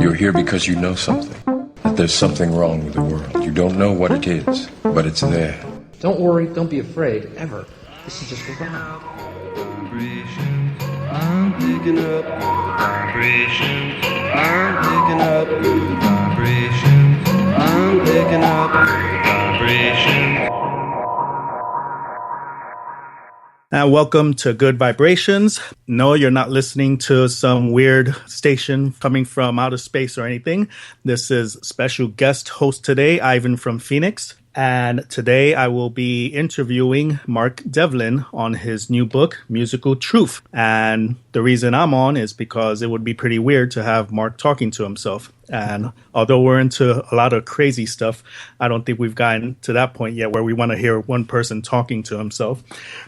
You're here because you know something. That there's something wrong with the world. You don't know what it is, but it's there. Don't worry, don't be afraid, ever. This is just a ride. Vibrations, I'm picking up vibrations. I'm picking up good vibrations. I'm picking up vibrations. And welcome to Good Vibrations. No, you're not listening to some weird station coming from outer space or anything. This is special guest host today, Ivan from Phoenix. And today I will be interviewing Mark Devlin on his new book, Musical Truth. And the reason I'm on is because it would be pretty weird to have Mark talking to himself. And although we're into a lot of crazy stuff, I don't think we've gotten to that point yet where we want to hear one person talking to himself.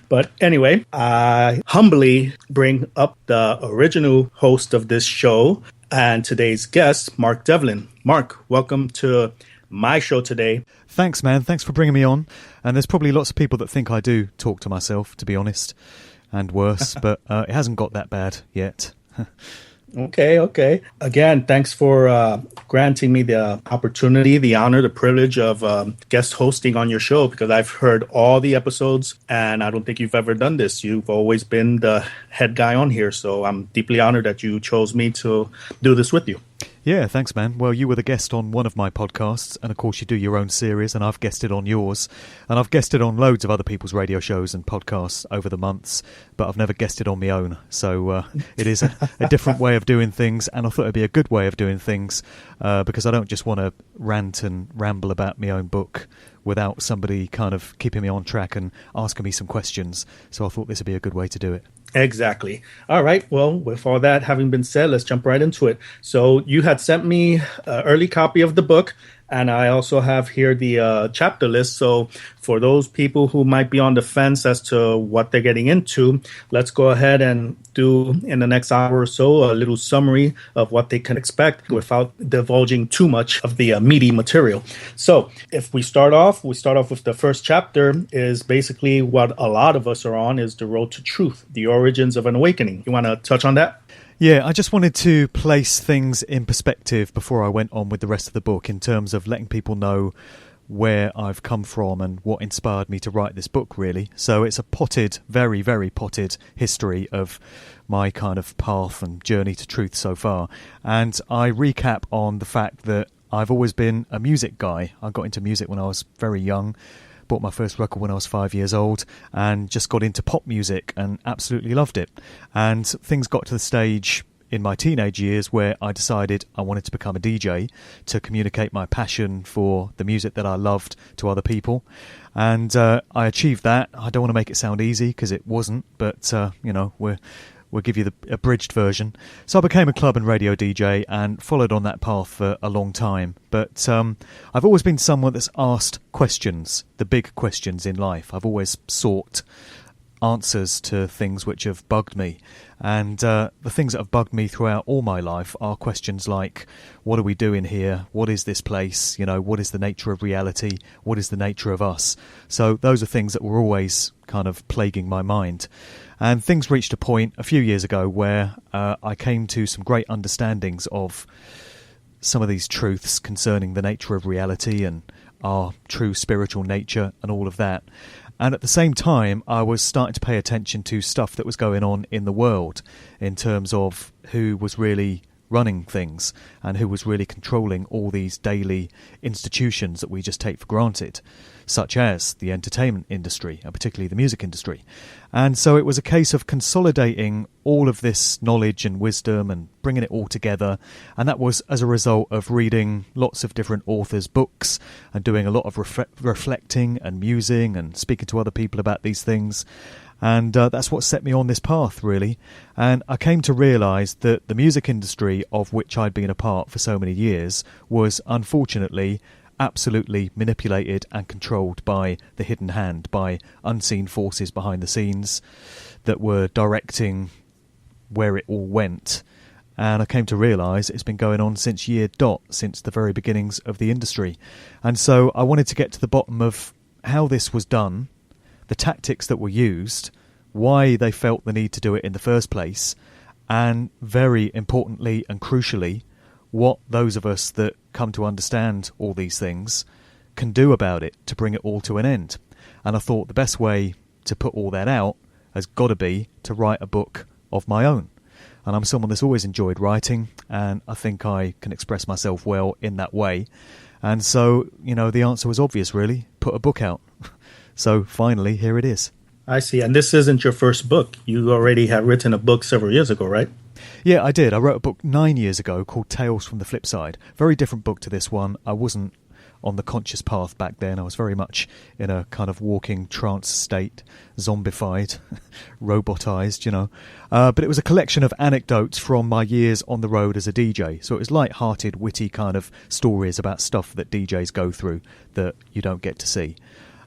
But anyway, I humbly bring up the original host of this show and today's guest, Mark Devlin. Mark, welcome to my show today. Thanks, man. Thanks for bringing me on. And there's probably lots of people that think I do talk to myself, to be honest, and worse, but it hasn't got that bad yet. Okay. Again, thanks for granting me the opportunity, the honor, the privilege of guest hosting on your show, because I've heard all the episodes and I don't think you've ever done this. You've always been the head guy on here, so I'm deeply honored that you chose me to do this with you. Yeah, thanks, man. Well, you were the guest on one of my podcasts, and of course you do your own series, and I've guested on yours, and I've guested on loads of other people's radio shows and podcasts over the months, but I've never guested on my own, so it is a different way of doing things, and I thought it'd be a good way of doing things, because I don't just want to rant and ramble about my own book without somebody kind of keeping me on track and asking me some questions, so I thought this would be a good way to do it. Exactly. All right. Well, with all that having been said, let's jump right into it. So you had sent me an early copy of the book, and I also have here the chapter list. So for those people who might be on the fence as to what they're getting into, let's go ahead and do in the next hour or so a little summary of what they can expect without divulging too much of the meaty material. So if we start off with the first chapter is basically what a lot of us are on, is the road to truth, the origins of an awakening. You want to touch on that? Yeah, I just wanted to place things in perspective before I went on with the rest of the book in terms of letting people know where I've come from and what inspired me to write this book, really. So it's a potted, very, very potted history of my kind of path and journey to truth so far. And I recap on the fact that I've always been a music guy. I got into music when I was very young. Bought my first record when I was 5 years old and just got into pop music and absolutely loved it. And things got to the stage in my teenage years where I decided I wanted to become a DJ to communicate my passion for the music that I loved to other people. And I achieved that. I don't want to make it sound easy because it wasn't, but, we'll give you the abridged version. So I became a club and radio DJ and followed on that path for a long time. But I've always been someone that's asked questions, the big questions in life. I've always sought answers to things which have bugged me. And the things that have bugged me throughout all my life are questions like, what are we doing here? What is this place? What is the nature of reality? What is the nature of us? So those are things that were always kind of plaguing my mind. And things reached a point a few years ago where I came to some great understandings of some of these truths concerning the nature of reality and our true spiritual nature and all of that. And at the same time, I was starting to pay attention to stuff that was going on in the world in terms of who was really running things and who was really controlling all these daily institutions that we just take for granted, such as the entertainment industry, and particularly the music industry. And so it was a case of consolidating all of this knowledge and wisdom and bringing it all together. And that was as a result of reading lots of different authors' books and doing a lot of reflecting and musing and speaking to other people about these things. And that's what set me on this path, really. And I came to realise that the music industry, of which I'd been a part for so many years, was unfortunately absolutely manipulated and controlled by the hidden hand, by unseen forces behind the scenes that were directing where it all went. And I came to realise it's been going on since year dot, since the very beginnings of the industry. And so I wanted to get to the bottom of how this was done, the tactics that were used, why they felt the need to do it in the first place, and very importantly and crucially, what those of us that come to understand all these things can do about it to bring it all to an end. And I thought the best way to put all that out has got to be to write a book of my own. And I'm someone that's always enjoyed writing, and I think I can express myself well in that way. And so, the answer was obvious, really. Put a book out. So finally, here it is. I see. And this isn't your first book. You already had written a book several years ago, right? Yeah, I did. I wrote a book 9 years ago called Tales from the Flip Side. Very different book to this one. I wasn't on the conscious path back then. I was very much in a kind of walking trance state, zombified, robotized, But it was a collection of anecdotes from my years on the road as a DJ. So it was light-hearted, witty kind of stories about stuff that DJs go through that you don't get to see.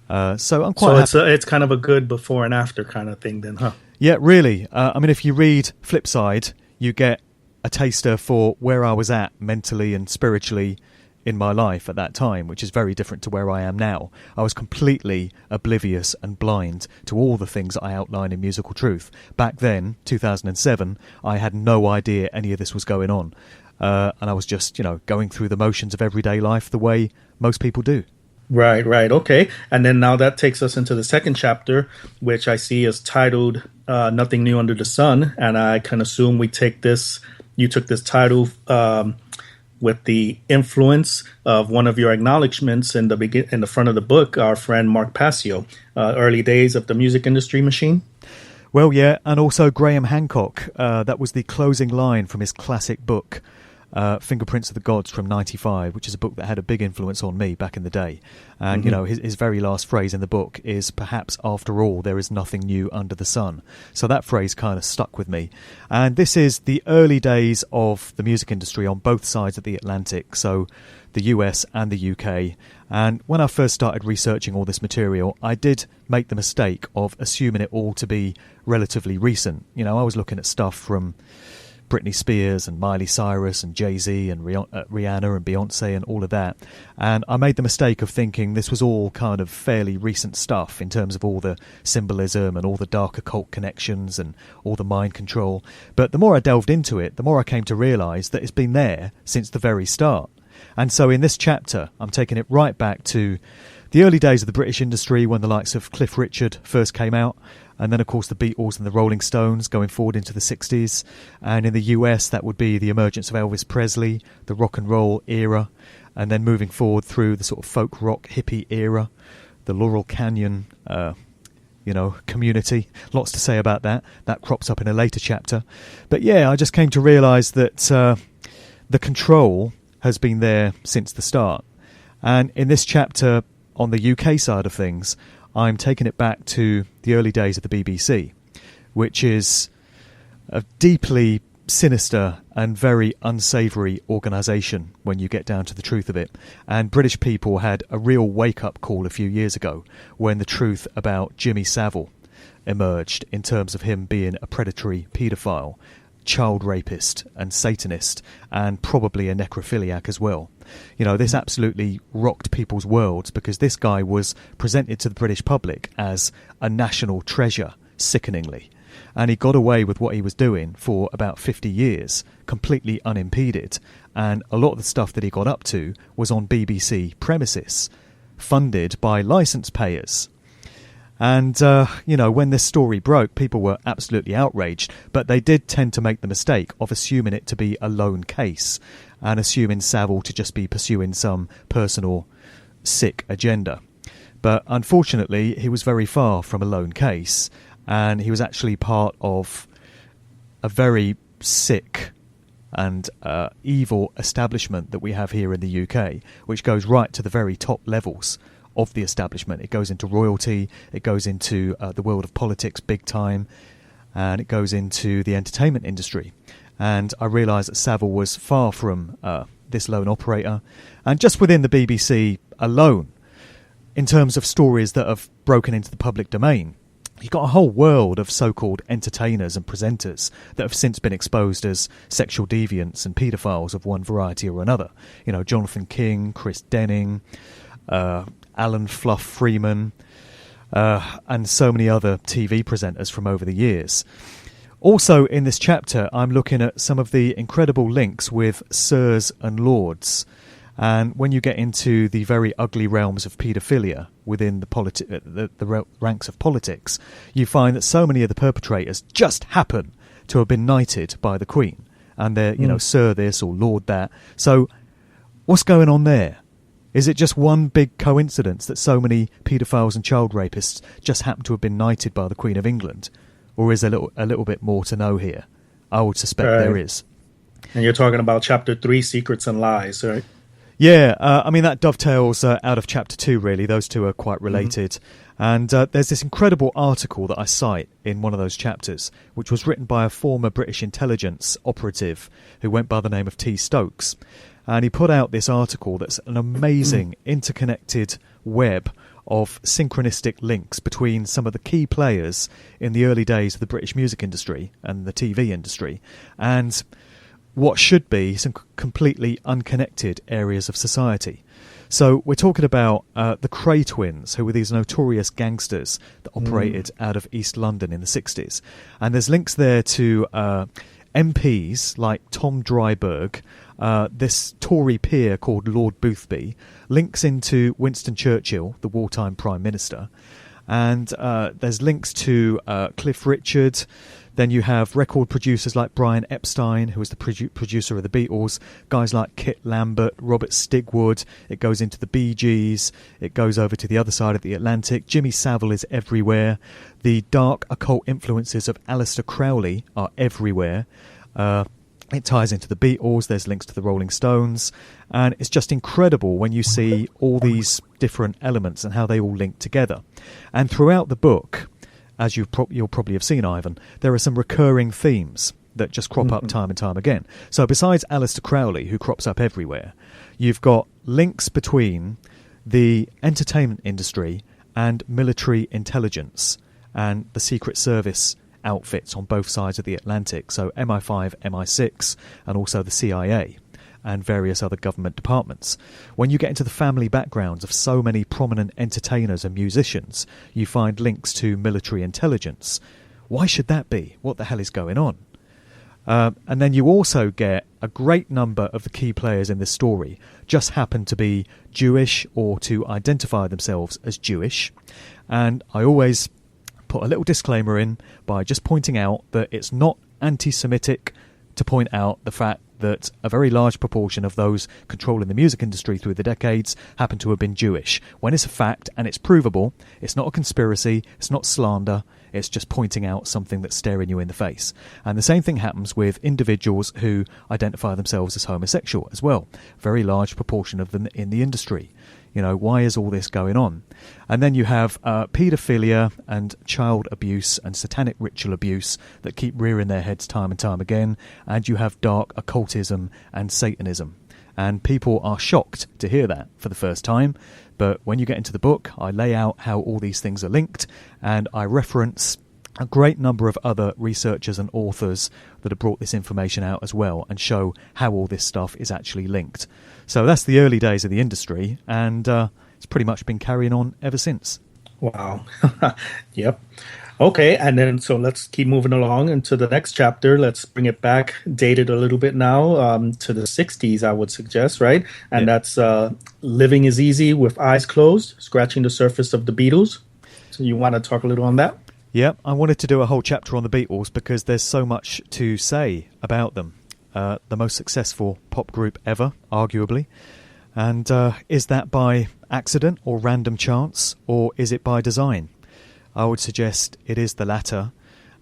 So I'm quite So it's kind of a good before and after kind of thing then, huh? Yeah, really. If you read Flipside, you get a taster for where I was at mentally and spiritually in my life at that time, which is very different to where I am now. I was completely oblivious and blind to all the things I outline in Musical Truth. Back then, 2007, I had no idea any of this was going on. And I was just, going through the motions of everyday life the way most people do. Right. Okay. And then now that takes us into the second chapter, which I see is titled Nothing New Under the Sun. And I can assume you took this title with the influence of one of your acknowledgments in the front of the book, our friend Mark Passio, early days of the music industry machine. Well, yeah, and also Graham Hancock. That was the closing line from his classic book, Fingerprints of the Gods from 95, which is a book that had a big influence on me back in the day. And, his very last phrase in the book is, perhaps after all, there is nothing new under the sun. So that phrase kind of stuck with me. And this is the early days of the music industry on both sides of the Atlantic, so the US and the UK. And when I first started researching all this material, I did make the mistake of assuming it all to be relatively recent. I was looking at stuff from Britney Spears and Miley Cyrus and Jay-Z and Rihanna and Beyonce and all of that. And I made the mistake of thinking this was all kind of fairly recent stuff in terms of all the symbolism and all the dark occult connections and all the mind control. But the more I delved into it, the more I came to realise that it's been there since the very start. And so in this chapter, I'm taking it right back to the early days of the British industry when the likes of Cliff Richard first came out. And then, of course, the Beatles and the Rolling Stones going forward into the 60s. And in the US, that would be the emergence of Elvis Presley, the rock and roll era. And then moving forward through the sort of folk rock hippie era, the Laurel Canyon, community. Lots to say about that. That crops up in a later chapter. But yeah, I just came to realise that the control has been there since the start. And in this chapter, on the UK side of things, I'm taking it back to the early days of the BBC, which is a deeply sinister and very unsavoury organisation when you get down to the truth of it. And British people had a real wake-up call a few years ago when the truth about Jimmy Savile emerged in terms of him being a predatory paedophile, child rapist and Satanist, and probably a necrophiliac as well. This absolutely rocked people's worlds because this guy was presented to the British public as a national treasure, sickeningly. And he got away with what he was doing for about 50 years, completely unimpeded. And a lot of the stuff that he got up to was on BBC premises, funded by licence payers. And, when this story broke, people were absolutely outraged, but they did tend to make the mistake of assuming it to be a lone case and assuming Savile to just be pursuing some personal sick agenda. But unfortunately, he was very far from a lone case, and he was actually part of a very sick and evil establishment that we have here in the UK, which goes right to the very top levels of the establishment. It goes into royalty, it goes into the world of politics big time, and it goes into the entertainment industry. And I realised that Savile was far from this lone operator. And just within the BBC alone, in terms of stories that have broken into the public domain, you've got a whole world of so-called entertainers and presenters that have since been exposed as sexual deviants and paedophiles of one variety or another. Jonathan King, Chris Denning, Alan Fluff Freeman, and so many other TV presenters from over the years. Also, in this chapter, I'm looking at some of the incredible links with sirs and lords. And when you get into the very ugly realms of paedophilia within the ranks of politics, you find that so many of the perpetrators just happen to have been knighted by the Queen. And they're, sir this or lord that. So what's going on there? Is it just one big coincidence that so many paedophiles and child rapists just happen to have been knighted by the Queen of England? Or is there a little bit more to know here? I would suspect there is. And you're talking about Chapter 3, Secrets and Lies, right? Yeah, I mean, that dovetails out of Chapter 2, really. Those two are quite related. And there's this incredible article that I cite in one of those chapters, which was written by a former British intelligence operative who went by the name of T. Stokes. And he put out this article that's an amazing interconnected web of synchronistic links between some of the key players in the early days of the British music industry and the TV industry, and what should be some completely unconnected areas of society. So we're talking about the Cray twins, who were these notorious gangsters that operated out of East London in the 60s. And there's links there to MPs like Tom Dryburgh, this Tory peer called Lord Boothby, links into Winston Churchill, the wartime Prime Minister. And there's links to Cliff Richard. Then you have record producers like Brian Epstein, who was the producer of the Beatles, guys like Kit Lambert, Robert Stigwood. It goes into the Bee Gees. It goes over to the other side of the Atlantic. Jimmy Savile is everywhere. The dark occult influences of Aleister Crowley are everywhere. It ties into the Beatles. There's links to the Rolling Stones. And it's just incredible when you see all these different elements and how they all link together. And throughout the book, as you'll probably have seen, Ivan, there are some recurring themes that just crop up time and time again. So besides Aleister Crowley, who crops up everywhere, you've got links between the entertainment industry and military intelligence and the Secret Service outfits on both sides of the Atlantic, so MI5, MI6, and also the CIA and various other government departments. When you get into the family backgrounds of so many prominent entertainers and musicians, you find links to military intelligence. Why should that be? What the hell is going on? And then you also get a great number of the key players in this story just happen to be Jewish or to identify themselves as Jewish. And I always put a little disclaimer in by just pointing out that it's not anti-Semitic to point out the fact that a very large proportion of those controlling the music industry through the decades happen to have been Jewish. When it's a fact and it's provable, it's not a conspiracy, it's not slander, it's just pointing out something that's staring you in the face. And the same thing happens with individuals who identify themselves as homosexual as well. A very large proportion of them in the industry. You know, why is all this going on? And then you have paedophilia and child abuse and satanic ritual abuse that keep rearing their heads time and time again. And you have dark occultism and Satanism. And people are shocked to hear that for the first time. But when you get into the book, I lay out how all these things are linked. And I reference a great number of other researchers and authors that have brought this information out as well and show how all this stuff is actually linked. So that's the early days of the industry, and it's pretty much been carrying on ever since. Wow. Yep. Okay, and then so let's keep moving along into the next chapter. Let's bring it back, dated a little bit now, to the 60s, I would suggest, right? And that's Living is Easy with Eyes Closed, Scratching the Surface of the Beatles. So you want to talk a little on that? Yeah, I wanted to do a whole chapter on the Beatles because there's so much to say about them. The most successful pop group ever, arguably. And is that by accident or random chance, or is it by design? I would suggest it is the latter.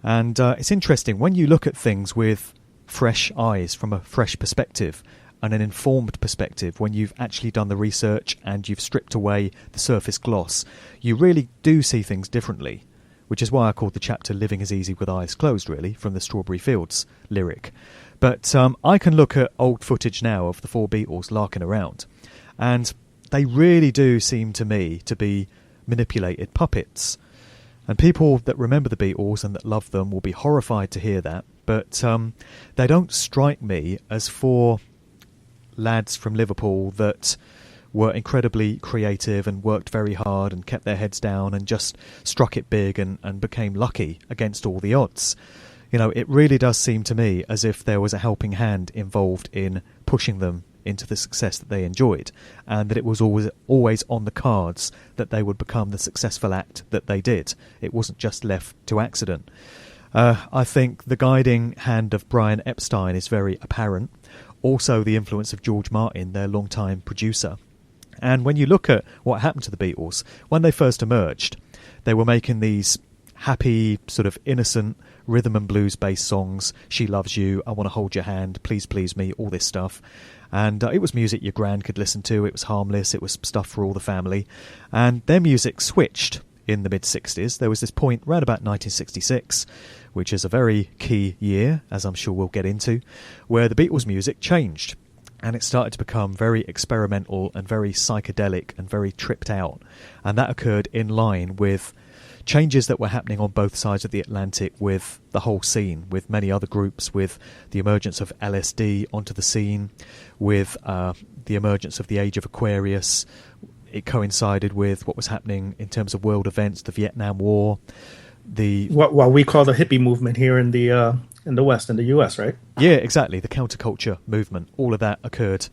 And it's interesting, when you look at things with fresh eyes, from a fresh perspective, and an informed perspective, when you've actually done the research and you've stripped away the surface gloss, you really do see things differently. Which is why I called the chapter Living is Easy with Eyes Closed, really, from the Strawberry Fields lyric. But I can look at old footage now of the four Beatles larking around, and they really do seem to me to be manipulated puppets. And people that remember the Beatles and that love them will be horrified to hear that, but they don't strike me as four lads from Liverpool that were incredibly creative and worked very hard and kept their heads down and just struck it big and became lucky against all the odds. It really does seem to me as if there was a helping hand involved in pushing them into the success that they enjoyed, and that it was always on the cards that they would become the successful act that they did. It wasn't just left to accident. I think the guiding hand of Brian Epstein is very apparent. Also the influence of George Martin, their longtime producer. And when you look at what happened to the Beatles, when they first emerged, they were making these happy, sort of innocent rhythm and blues based songs. She Loves You, I Want to Hold Your Hand, Please Please Me, all this stuff. And it was music your gran could listen to. It was harmless. It was stuff for all the family. And their music switched in the mid-60s. There was this point around about 1966, which is a very key year, as I'm sure we'll get into, where the Beatles' music changed. And it started to become very experimental and very psychedelic and very tripped out. And that occurred in line with changes that were happening on both sides of the Atlantic with the whole scene, with many other groups, with the emergence of LSD onto the scene, with the emergence of the Age of Aquarius. It coincided with what was happening in terms of world events, the Vietnam War, what we call the hippie movement here in the West, in the US, right? Yeah, exactly. The counterculture movement, all of that occurred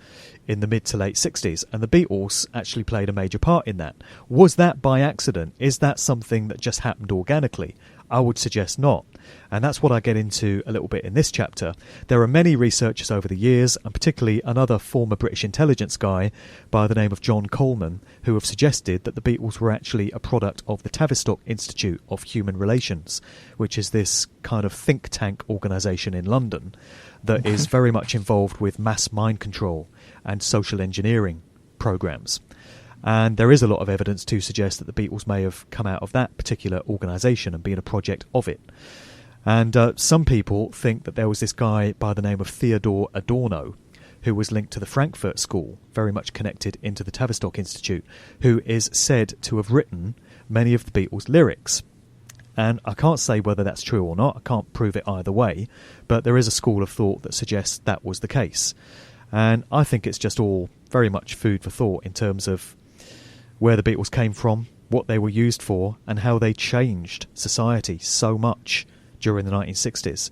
in the mid to late 60s, and the Beatles actually played a major part in that. Was that by accident? Is that something that just happened organically? I would suggest not. And that's what I get into a little bit in this chapter. There are many researchers over the years, and particularly another former British intelligence guy by the name of John Coleman, who have suggested that the Beatles were actually a product of the Tavistock Institute of Human Relations, which is this kind of think tank organisation in London that is very much involved with mass mind control and social engineering programs. And there is a lot of evidence to suggest that the Beatles may have come out of that particular organisation and been a project of it. And some people think that there was this guy by the name of Theodore Adorno, who was linked to the Frankfurt School, very much connected into the Tavistock Institute, who is said to have written many of the Beatles' lyrics. And I can't say whether that's true or not, I can't prove it either way, but there is a school of thought that suggests that was the case. And I think it's just all very much food for thought in terms of where the Beatles came from, what they were used for, and how they changed society so much during the 1960s.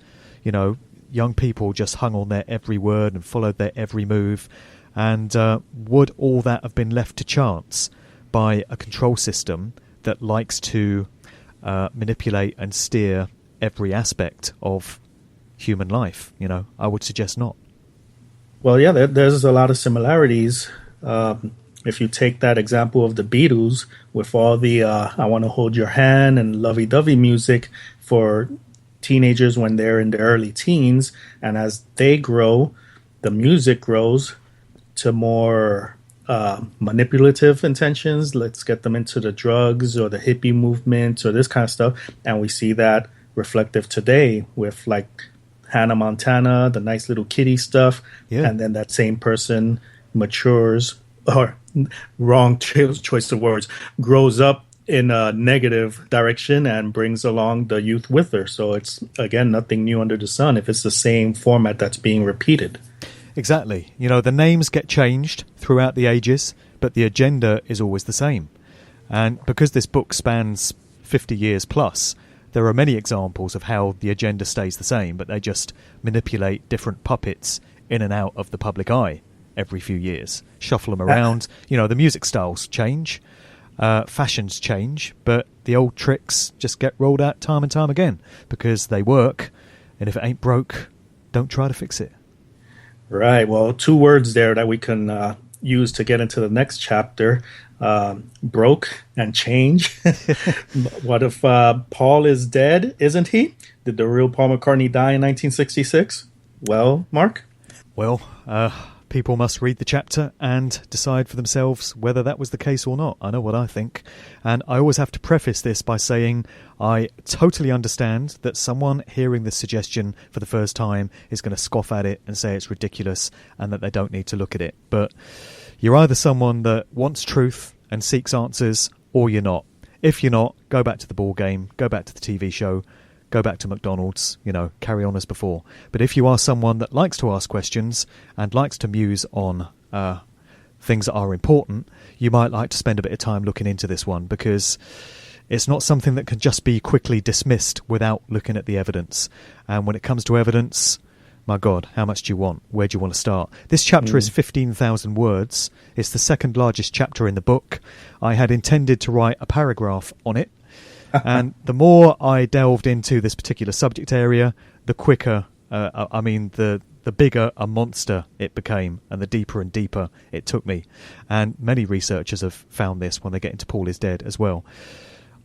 Young people just hung on their every word and followed their every move. And would all that have been left to chance by a control system that likes to manipulate and steer every aspect of human life? I would suggest not. Well, yeah, there's a lot of similarities. If you take that example of the Beatles with all the I Want to Hold Your Hand and lovey-dovey music for teenagers when they're in their early teens, and as they grow, the music grows to more manipulative intentions. Let's get them into the drugs or the hippie movement or this kind of stuff. And we see that reflective today with like Hannah Montana, the nice little kitty stuff. Yeah. And then that same person matures, or wrong choice of words, grows up in a negative direction and brings along the youth with her. So it's, again, nothing new under the sun if it's the same format that's being repeated. Exactly. The names get changed throughout the ages, but the agenda is always the same. And because this book spans 50 years plus, there are many examples of how the agenda stays the same, but they just manipulate different puppets in and out of the public eye every few years, shuffle them around. The music styles change, fashions change, but the old tricks just get rolled out time and time again because they work, and if it ain't broke, don't try to fix it. Right. Well, two words there that we can use to get into the next chapter, broke and change. What if Paul is dead, isn't he? Did the real Paul McCartney die in 1966? Well, Mark? Well, people must read the chapter and decide for themselves whether that was the case or not. I know what I think. And I always have to preface this by saying I totally understand that someone hearing this suggestion for the first time is going to scoff at it and say it's ridiculous and that they don't need to look at it. But you're either someone that wants truth and seeks answers, or you're not. If you're not, go back to the ball game, go back to the TV show, go back to McDonald's, carry on as before. But if you are someone that likes to ask questions and likes to muse on things that are important, you might like to spend a bit of time looking into this one, because It's not something that can just be quickly dismissed without looking at the evidence. And when it comes to evidence, my God, how much do you want? Where do you want to start? This chapter is 15,000 words. It's the second largest chapter in the book. I had intended to write a paragraph on it. And the more I delved into this particular subject area, the quicker, the bigger a monster it became, and the deeper and deeper it took me. And many researchers have found this when they get into Paul is Dead as well.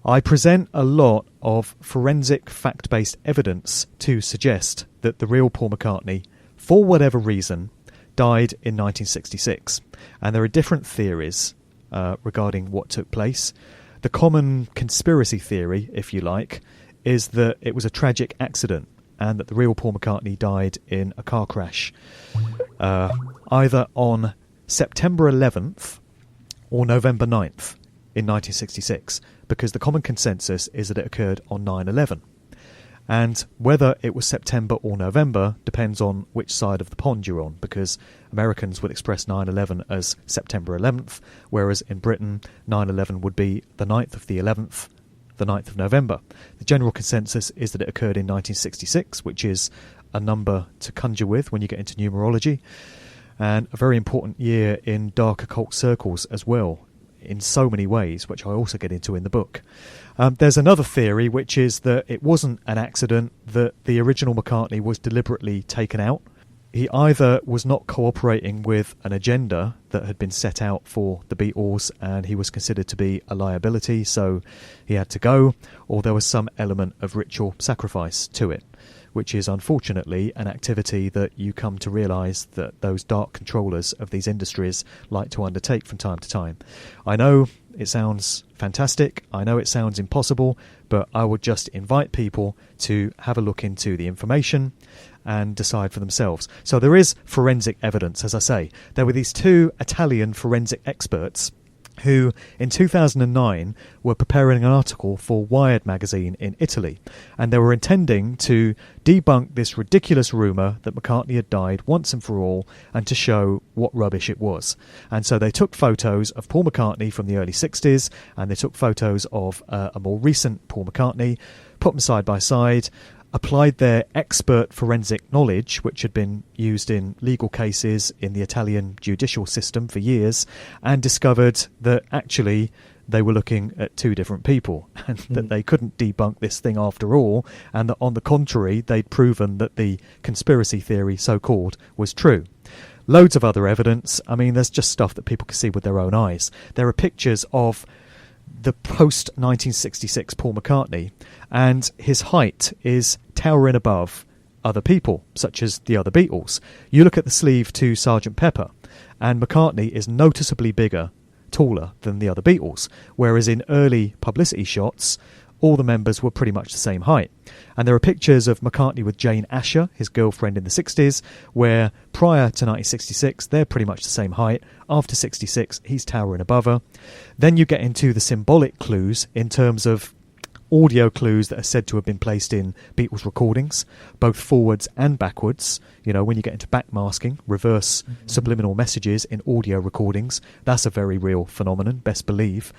I present a lot of forensic fact-based evidence to suggest that the real Paul McCartney, for whatever reason, died in 1966. And there are different theories regarding what took place. The common conspiracy theory, if you like, is that it was a tragic accident and that the real Paul McCartney died in a car crash, either on September 11th or November 9th in 1966, because the common consensus is that it occurred on 9/11. And whether it was September or November depends on which side of the pond you're on, because Americans would express 9/11 as September 11th, whereas in Britain 9/11 would be the 9th of the 11th, the 9th of November. The general consensus is that it occurred in 1966, which is a number to conjure with when you get into numerology, and a very important year in dark occult circles as well, in so many ways, which I also get into in the book. There's another theory, which is that it wasn't an accident, that the original McCartney was deliberately taken out. He either was not cooperating with an agenda that had been set out for the Beatles and he was considered to be a liability, so he had to go, or there was some element of ritual sacrifice to it, which is unfortunately an activity that you come to realise that those dark controllers of these industries like to undertake from time to time. I know it sounds fantastic, I know it sounds impossible, but I would just invite people to have a look into the information and decide for themselves. So there is forensic evidence, as I say. There were these two Italian forensic experts who in 2009 were preparing an article for Wired magazine in Italy, and they were intending to debunk this ridiculous rumour that McCartney had died once and for all, and to show what rubbish it was. And so they took photos of Paul McCartney from the early 60s, and they took photos of a more recent Paul McCartney, put them side by side, applied their expert forensic knowledge, which had been used in legal cases in the Italian judicial system for years, and discovered that actually they were looking at two different people, and that they couldn't debunk this thing after all, and that on the contrary, they'd proven that the conspiracy theory, so-called, was true. Loads of other evidence. I mean, there's just stuff that people can see with their own eyes. There are pictures of the post-1966 Paul McCartney, and his height is towering above other people, such as the other Beatles. You look at the sleeve to Sgt. Pepper, and McCartney is noticeably bigger, taller than the other Beatles, whereas in early publicity shots, all the members were pretty much the same height. And there are pictures of McCartney with Jane Asher, his girlfriend in the 60s, where prior to 1966, they're pretty much the same height. After 66, he's towering above her. Then you get into the symbolic clues in terms of audio clues that are said to have been placed in Beatles recordings, both forwards and backwards. You know, when you get into backmasking, reverse subliminal messages in audio recordings, that's a very real phenomenon, best believe.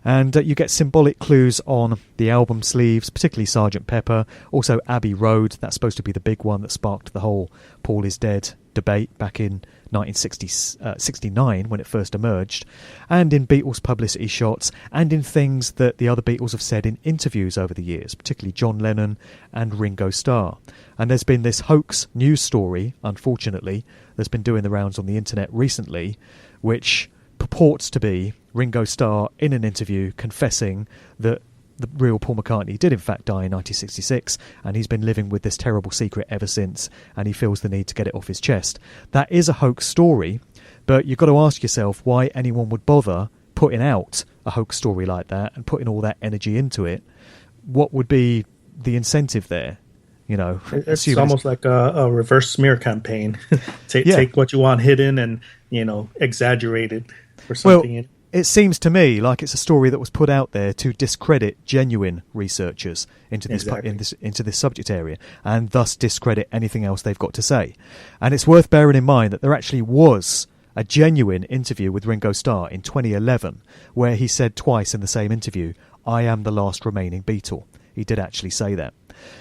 And you get symbolic clues on the album sleeves, particularly Sgt. Pepper, also Abbey Road. That's supposed to be the big one that sparked the whole Paul is Dead debate back in 1969 when it first emerged, and in Beatles publicity shots, and in things that the other Beatles have said in interviews over the years, particularly John Lennon and Ringo Starr. And there's been this hoax news story, unfortunately, that's been doing the rounds on the internet recently, which purports to be Ringo Starr in an interview confessing that the real Paul McCartney did in fact die in 1966, and he's been living with this terrible secret ever since, and he feels the need to get it off his chest. That is a hoax story, but you've got to ask yourself why anyone would bother putting out a hoax story like that and putting all that energy into it. What would be the incentive there? You know, it's almost like a reverse smear campaign. Take what you want hidden and, you know, exaggerate it for something. Well, it seems to me like it's a story that was put out there to discredit genuine researchers into this into this subject area, and thus discredit anything else they've got to say. And it's worth bearing in mind that there actually was a genuine interview with Ringo Starr in 2011 where he said twice in the same interview, I am the last remaining Beatle. He did actually say that.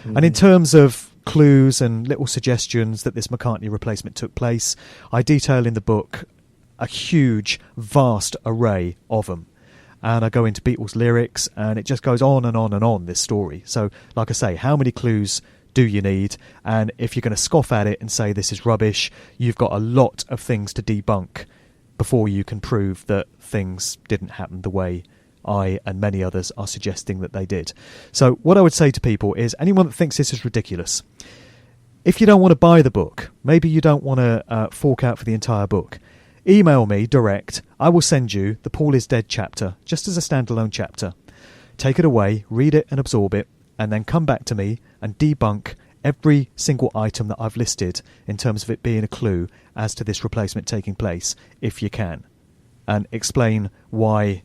And in terms of clues and little suggestions that this McCartney replacement took place, I detail in the book a huge, vast array of them. And I go into Beatles lyrics, and it just goes on and on and on, this story. So, like I say, how many clues do you need? And if you're going to scoff at it and say this is rubbish, you've got a lot of things to debunk before you can prove that things didn't happen the way I and many others are suggesting that they did. So what I would say to people is, anyone that thinks this is ridiculous, if you don't want to buy the book, maybe you don't want to fork out for the entire book, email me direct. I will send you the Paul is Dead chapter, just as a standalone chapter. Take it away, read it and absorb it, and then come back to me and debunk every single item that I've listed in terms of it being a clue as to this replacement taking place, if you can, and explain why,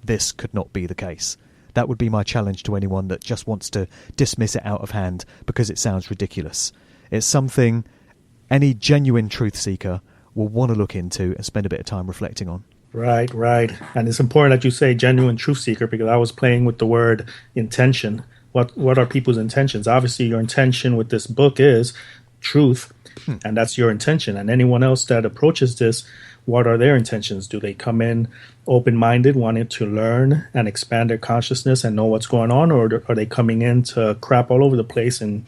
this could not be the case. That would be my challenge to anyone that just wants to dismiss it out of hand because it sounds ridiculous. It's something any genuine truth seeker will want to look into and spend a bit of time reflecting on. Right. And it's important that you say genuine truth seeker, because I was playing with the word intention. What are people's intentions? Obviously, your intention with this book is truth, and that's your intention. And anyone else that approaches this, what are their intentions? Do they come in open-minded, wanting to learn and expand their consciousness and know what's going on, or are they coming in to crap all over the place and,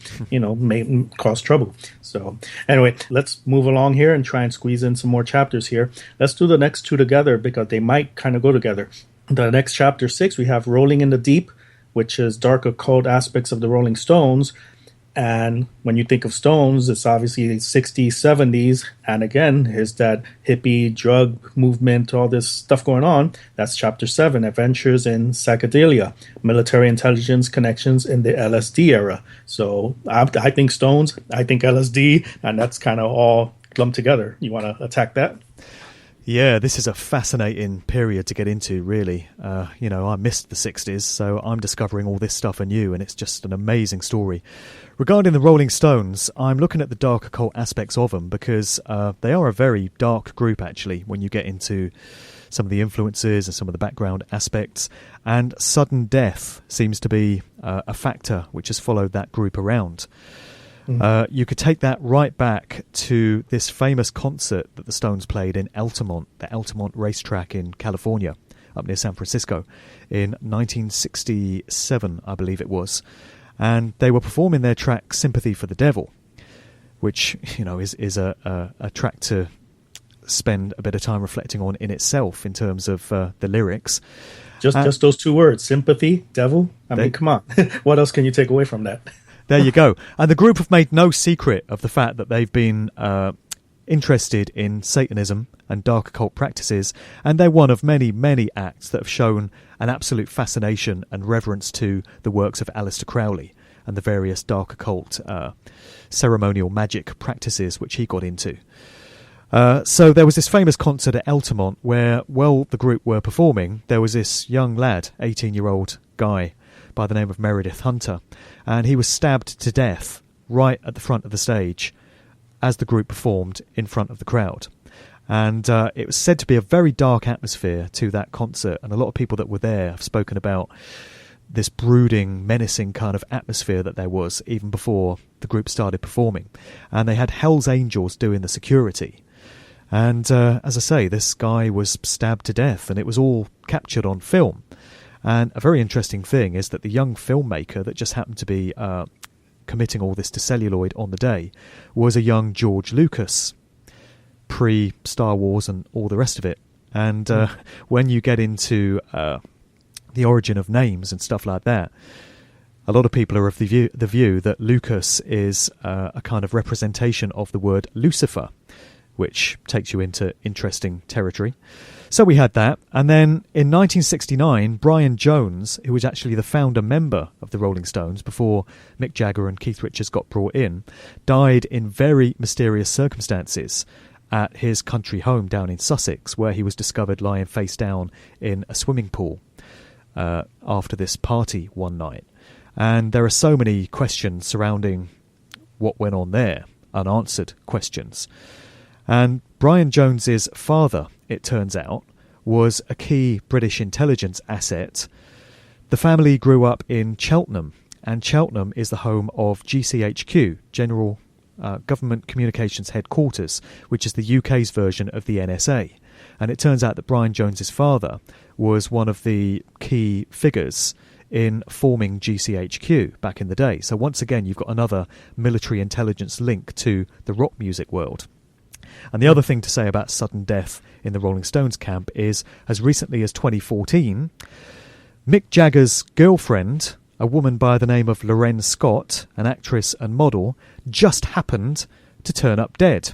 cause trouble? So anyway, let's move along here and try and squeeze in some more chapters here. Let's do the next two together because they might kind of go together. The next chapter 6, we have Rolling in the Deep, which is dark occult aspects of the Rolling Stones. And when you think of Stones, it's obviously the 60s, 70s. And again, here's that hippie drug movement, all this stuff going on. That's chapter 7, Adventures in Psychedelia, Military Intelligence Connections in the LSD Era. So I think Stones, I think LSD, and that's kind of all lumped together. You want to attack that? Yeah, this is a fascinating period to get into, really. I missed the 60s, so I'm discovering all this stuff anew, and it's just an amazing story. Regarding the Rolling Stones, I'm looking at the dark occult aspects of them because they are a very dark group, actually, when you get into some of the influences and some of the background aspects. And sudden death seems to be a factor which has followed that group around. You could take that right back to this famous concert that the Stones played in Altamont, the Altamont racetrack in California, up near San Francisco, in 1967, I believe it was. And they were performing their track Sympathy for the Devil, which, is a track to spend a bit of time reflecting on in itself in terms of the lyrics. Just those two words, sympathy, devil. I mean, come on. What else can you take away from that? There you go. And the group have made no secret of the fact that they've been interested in Satanism and dark occult practices, and they're one of many, many acts that have shown an absolute fascination and reverence to the works of Aleister Crowley and the various dark occult ceremonial magic practices which he got into. So there was this famous concert at Altamont where, while the group were performing, there was this young lad, 18-year-old guy, by the name of Meredith Hunter, and he was stabbed to death right at the front of the stage as the group performed in front of the crowd. And it was said to be a very dark atmosphere to that concert, and a lot of people that were there have spoken about this brooding, menacing kind of atmosphere that there was even before the group started performing. And they had Hell's Angels doing the security. And as I say, this guy was stabbed to death, and it was all captured on film. And a very interesting thing is that the young filmmaker that just happened to be committing all this to celluloid on the day was a young George Lucas, pre-Star Wars and all the rest of it. And when you get into the origin of names and stuff like that, a lot of people are of the view that Lucas is a kind of representation of the word Lucifer, which takes you into interesting territory. So we had that. And then in 1969, Brian Jones, who was actually the founder member of the Rolling Stones before Mick Jagger and Keith Richards got brought in, died in very mysterious circumstances at his country home down in Sussex, where he was discovered lying face down in a swimming pool after this party one night. And there are so many questions surrounding what went on there, unanswered questions. And Brian Jones's father, it turns out, was a key British intelligence asset The family grew up in Cheltenham, and Cheltenham is the home of GCHQ, General Government Communications Headquarters, which is the UK's version of the NSA. And it turns out that Brian Jones's father was one of the key figures in forming GCHQ back in the day. So once again, you've got another military intelligence link to the rock music world. And the other thing to say about sudden death in the Rolling Stones camp is, as recently as 2014, Mick Jagger's girlfriend, a woman by the name of Loren Scott, an actress and model, just happened to turn up dead,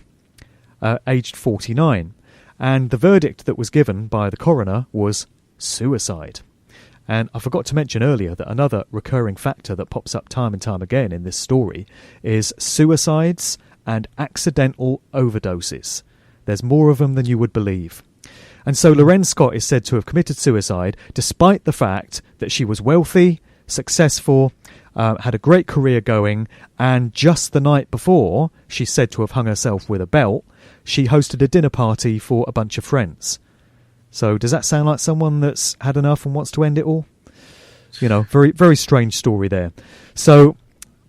aged 49. And the verdict that was given by the coroner was suicide. And I forgot to mention earlier that another recurring factor that pops up time and time again in this story is suicides and accidental overdoses. There's more of them than you would believe. And so Loren Scott is said to have committed suicide despite the fact that she was wealthy, successful, had a great career going, and just the night before she's said to have hung herself with a belt, she hosted a dinner party for a bunch of friends. So does that sound like someone that's had enough and wants to end it all? You know, very, very strange story there. So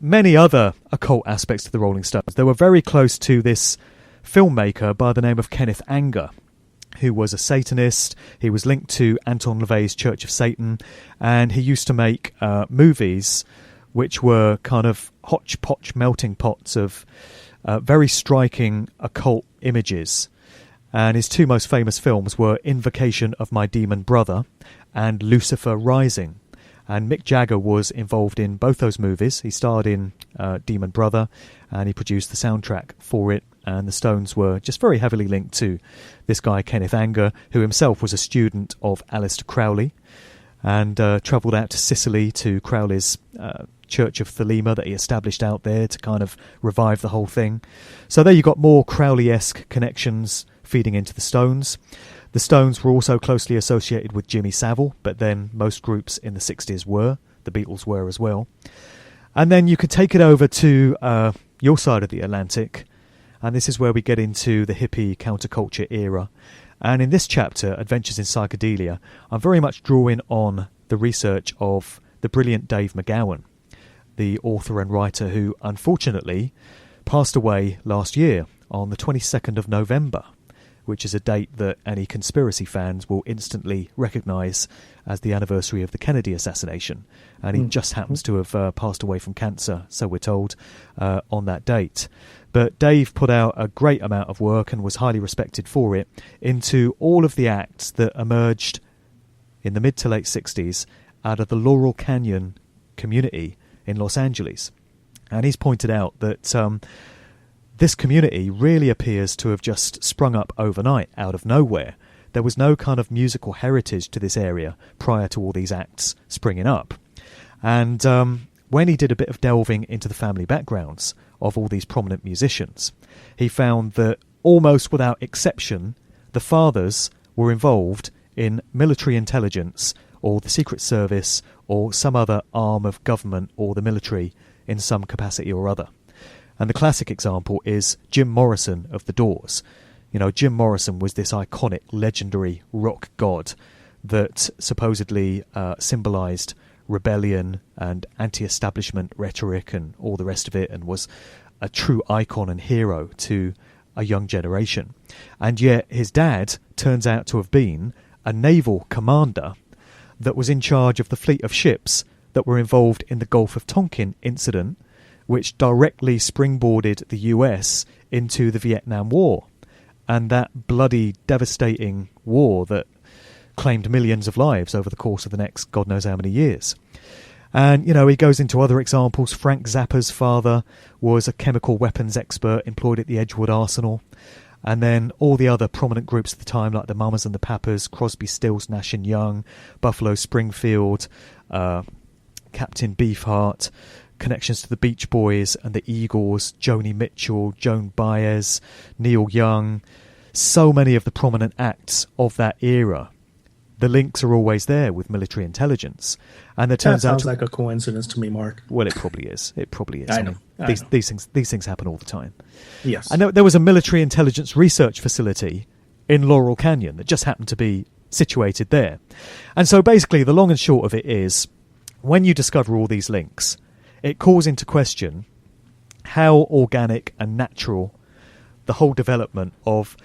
many other occult aspects to the Rolling Stones. They were very close to this filmmaker by the name of Kenneth Anger, who was a Satanist. He was linked to Anton LaVey's Church of Satan, and he used to make movies which were kind of hodgepodge melting pots of very striking occult images. And his two most famous films were Invocation of My Demon Brother and Lucifer Rising. And Mick Jagger was involved in both those movies. He starred in Demon Brother, and he produced the soundtrack for it. And the Stones were just very heavily linked to this guy, Kenneth Anger, who himself was a student of Aleister Crowley, and travelled out to Sicily to Crowley's Church of Thelema that he established out there to kind of revive the whole thing. So there you got more Crowley-esque connections feeding into the Stones. The Stones were also closely associated with Jimmy Savile, but then most groups in the 60s were. The Beatles were as well. And then you could take it over to your side of the Atlantic, and this is where we get into the hippie counterculture era. And in this chapter, Adventures in Psychedelia, I'm very much drawing on the research of the brilliant Dave McGowan, the author and writer who unfortunately passed away last year on the 22nd of November, which is a date that any conspiracy fans will instantly recognise as the anniversary of the Kennedy assassination. And he just happens to have passed away from cancer, so we're told, on that date. But Dave put out a great amount of work, and was highly respected for it, into all of the acts that emerged in the mid to late 60s out of the Laurel Canyon community in Los Angeles. And he's pointed out that this community really appears to have just sprung up overnight, out of nowhere. There was no kind of musical heritage to this area prior to all these acts springing up. And when he did a bit of delving into the family backgrounds of all these prominent musicians, he found that almost without exception, the fathers were involved in military intelligence or the Secret Service or some other arm of government or the military in some capacity or other. And the classic example is Jim Morrison of The Doors. You know, Jim Morrison was this iconic, legendary rock god that supposedly symbolised rebellion and anti-establishment rhetoric and all the rest of it, and was a true icon and hero to a young generation. And yet his dad turns out to have been a naval commander that was in charge of the fleet of ships that were involved in the Gulf of Tonkin incident, which directly springboarded the US into the Vietnam War, and that bloody, devastating war that claimed millions of lives over the course of the next God knows how many years. And, you know, he goes into other examples. Frank Zappa's father was a chemical weapons expert employed at the Edgewood Arsenal. And then all the other prominent groups at the time, like the Mamas and the Papas, Crosby, Stills, Nash and Young, Buffalo Springfield, Captain Beefheart, connections to the Beach Boys and the Eagles, Joni Mitchell, Joan Baez, Neil Young, so many of the prominent acts of that era. The links are always there with military intelligence. And it turns sounds like a coincidence to me, Mark. Well, it probably is. It probably is. I know. These things happen all the time. Yes. And there was a military intelligence research facility in Laurel Canyon that just happened to be situated there. And so basically the long and short of it is when you discover all these links, it calls into question how organic and natural the whole development of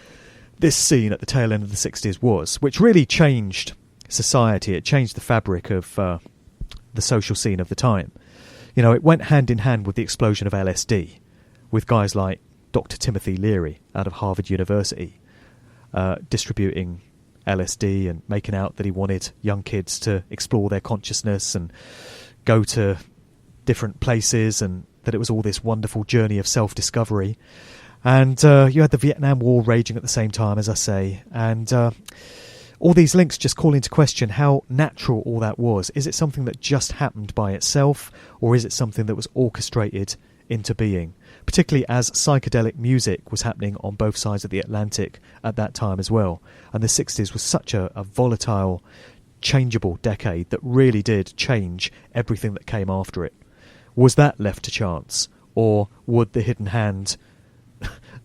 this scene at the tail end of the 60s was, which really changed society. It changed the fabric of the social scene of the time. You know, it went hand in hand with the explosion of LSD, with guys like Dr. Timothy Leary out of Harvard University distributing LSD and making out that he wanted young kids to explore their consciousness and go to different places, and that it was all this wonderful journey of self-discovery. And you had the Vietnam War raging at the same time, as I say, and all these links just call into question how natural all that was. Is it something that just happened by itself, or is it something that was orchestrated into being? Particularly as psychedelic music was happening on both sides of the Atlantic at that time as well. And the 60s was such a volatile, changeable decade that really did change everything that came after it. Was that left to chance, or would the hidden hand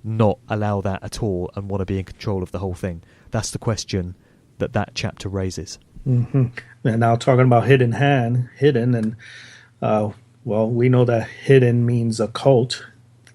not allow that at all and want to be in control of the whole thing? That's the question that chapter raises. Mm-hmm. And now talking about hidden, and well, we know that hidden means occult.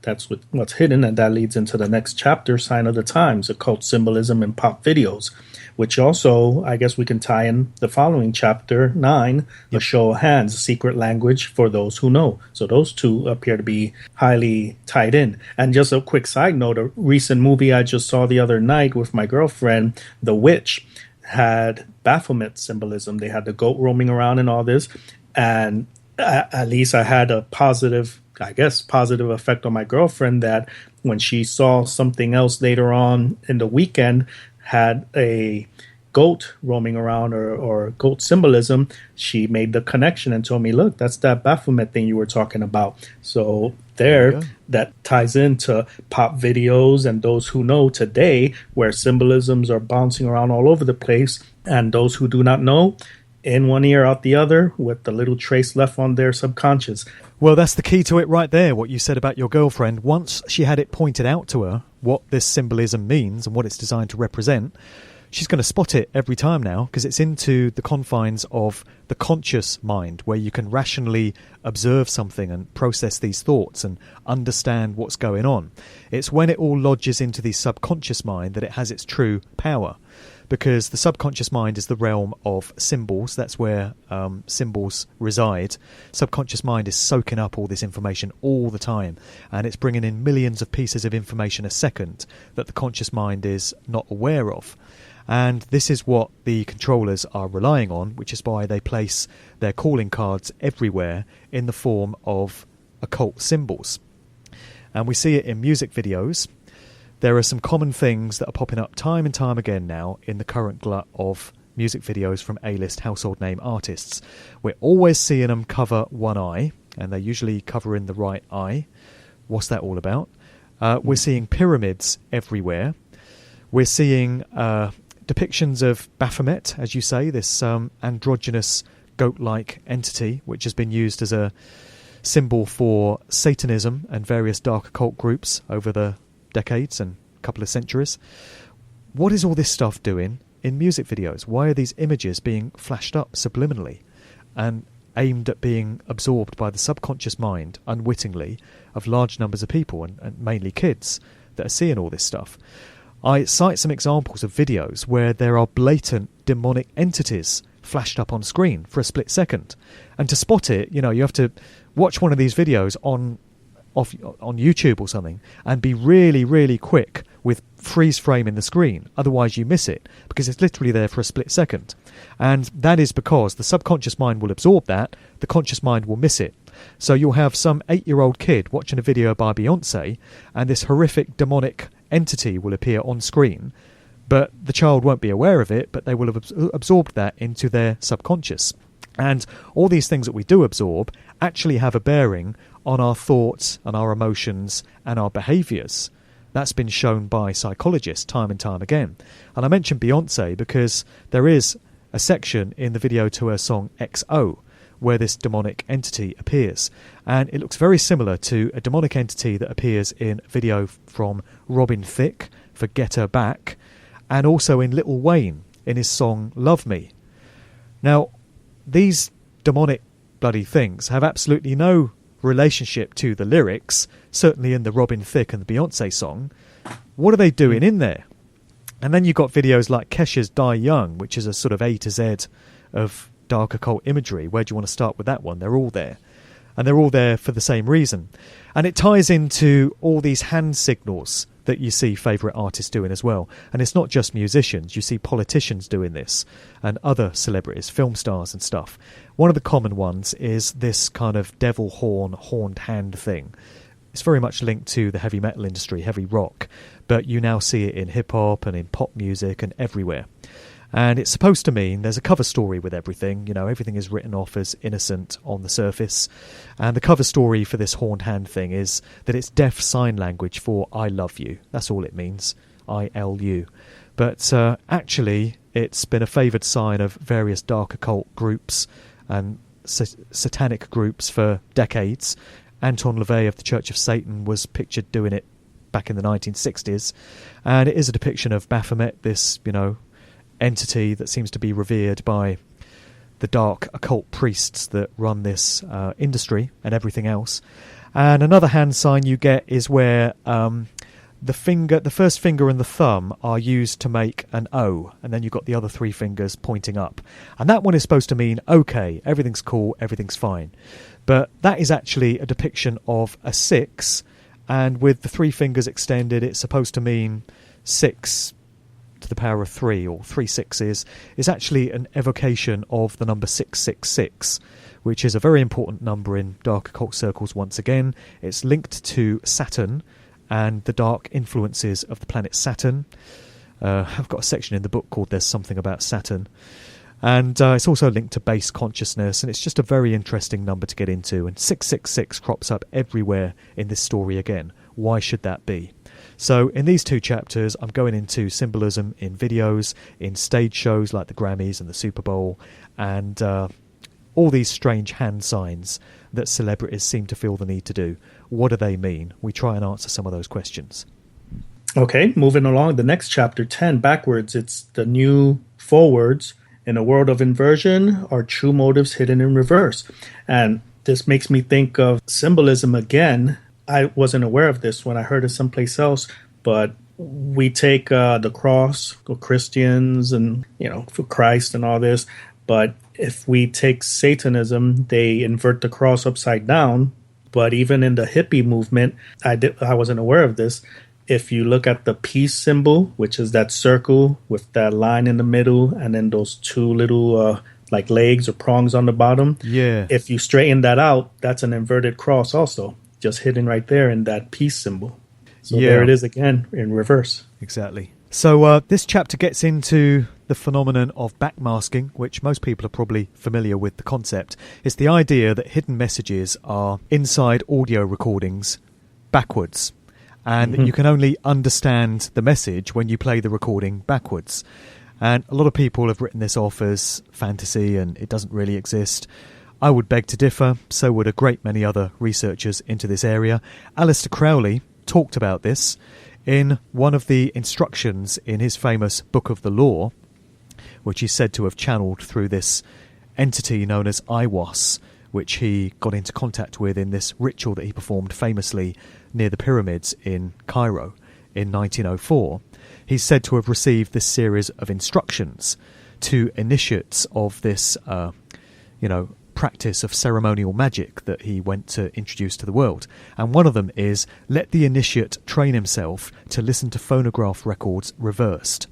That's what's hidden, and that leads into the next chapter, Sign of the Times, occult symbolism in pop videos, which also, I guess we can tie in the following chapter 9, the show of hands, secret language for those who know. So those two appear to be highly tied in. And just a quick side note, a recent movie I just saw the other night with my girlfriend, The Witch, had Baphomet symbolism. They had the goat roaming around and all this, and at least I had a positive effect on my girlfriend, that when she saw something else later on in the weekend had a goat roaming around or goat symbolism, she made the connection and told me, look, that's that Baphomet thing you were talking about. So that ties into pop videos and those who know today, where symbolisms are bouncing around all over the place, and those who do not know, in one ear, out the other, with the little trace left on their subconscious. Well, that's the key to it right there, what you said about your girlfriend. Once she had it pointed out to her, what this symbolism means and what it's designed to represent, she's going to spot it every time now, because it's into the confines of the conscious mind, where you can rationally observe something and process these thoughts and understand what's going on. It's when it all lodges into the subconscious mind that it has its true power. Because the subconscious mind is the realm of symbols. That's where symbols reside. Subconscious mind is soaking up all this information all the time, and it's bringing in millions of pieces of information a second that the conscious mind is not aware of. And this is what the controllers are relying on, which is why they place their calling cards everywhere in the form of occult symbols. And we see it in music videos. There are some common things that are popping up time and time again now in the current glut of music videos from A-list household name artists. We're always seeing them cover one eye, and they're usually covering the right eye. What's that all about? We're seeing pyramids everywhere. We're seeing depictions of Baphomet, as you say, this androgynous goat-like entity, which has been used as a symbol for Satanism and various dark occult groups over the decades and a couple of centuries. What is all this stuff doing in music videos? Why are these images being flashed up subliminally and aimed at being absorbed by the subconscious mind unwittingly of large numbers of people, and mainly kids that are seeing all this stuff? I cite some examples of videos where there are blatant demonic entities flashed up on screen for a split second, and to spot it, you have to watch one of these videos on YouTube or something, and be really, really quick with freeze framing the screen. Otherwise you miss it, because it's literally there for a split second. And that is because the subconscious mind will absorb that, the conscious mind will miss it. So you'll have some 8-year-old kid watching a video by Beyonce, and this horrific demonic entity will appear on screen, but the child won't be aware of it, but they will have absorbed that into their subconscious. And all these things that we do absorb actually have a bearing on our thoughts and our emotions and our behaviours. That's been shown by psychologists time and time again. And I mentioned Beyonce because there is a section in the video to her song XO where this demonic entity appears. And it looks very similar to a demonic entity that appears in a video from Robin Thicke for Get Her Back, and also in Lil Wayne in his song Love Me. Now, these demonic bloody things have absolutely no relationship to the lyrics, certainly in the Robin Thicke and the Beyonce song. What are they doing in there? And then you've got videos like Kesha's Die Young, which is a sort of A to Z of dark occult imagery. Where do you want to start with that one? They're all there. And they're all there for the same reason. And it ties into all these hand signals that you see favourite artists doing as well. And it's not just musicians. You see politicians doing this and other celebrities, film stars and stuff. One of the common ones is this kind of devil horned hand thing. It's very much linked to the heavy metal industry, heavy rock, but you now see it in hip-hop and in pop music and everywhere. And it's supposed to mean there's a cover story with everything. You know, everything is written off as innocent on the surface. And the cover story for this horned hand thing is that it's deaf sign language for I love you. That's all it means, I-L-U. But actually, it's been a favoured sign of various dark occult groups and satanic groups for decades. Anton LaVey of the Church of Satan was pictured doing it back in the 1960s. And it is a depiction of Baphomet, this, you know, entity that seems to be revered by the dark occult priests that run this industry and everything else. And another hand sign you get is where the first finger and the thumb are used to make an O, and then you've got the other three fingers pointing up. And that one is supposed to mean, okay, everything's cool, everything's fine. But that is actually a depiction of a 6, and with the three fingers extended, it's supposed to mean 6 to the power of 3, or 3 sixes, is actually an evocation of the number 666, which is a very important number in dark occult circles once again. It's linked to Saturn and the dark influences of the planet Saturn. I've got a section in the book called There's Something About Saturn. And it's also linked to base consciousness, and it's just a very interesting number to get into. And 666 crops up everywhere in this story again. Why should that be? So in these two chapters, I'm going into symbolism in videos, in stage shows like the Grammys and the Super Bowl, and all these strange hand signs that celebrities seem to feel the need to do. What do they mean? We try and answer some of those questions. Okay, moving along. The next chapter, 10, backwards. It's the new forwards. In a world of inversion, are true motives hidden in reverse? And this makes me think of symbolism again. I wasn't aware of this when I heard it someplace else, but we take the cross for Christians and, you know, for Christ and all this. But if we take Satanism, they invert the cross upside down. But even in the hippie movement, I wasn't aware of this. If you look at the peace symbol, which is that circle with that line in the middle and then those two little like legs or prongs on the bottom. Yeah. If you straighten that out, that's an inverted cross also, just hidden right there in that peace symbol. So there it is again in reverse. Exactly. So this chapter gets into the phenomenon of backmasking, which most people are probably familiar with the concept. It's the idea that hidden messages are inside audio recordings backwards. And you can only understand the message when you play the recording backwards. And a lot of people have written this off as fantasy and it doesn't really exist. I would beg to differ, so would a great many other researchers into this area. Aleister Crowley talked about this in one of the instructions in his famous Book of the Law, which he's said to have channeled through this entity known as Aiwass, which he got into contact with in this ritual that he performed famously near the pyramids in Cairo in 1904. He's said to have received this series of instructions to initiates of this, practice of ceremonial magic that he went to introduce to the world. And one of them is, let the initiate train himself to listen to phonograph records reversed.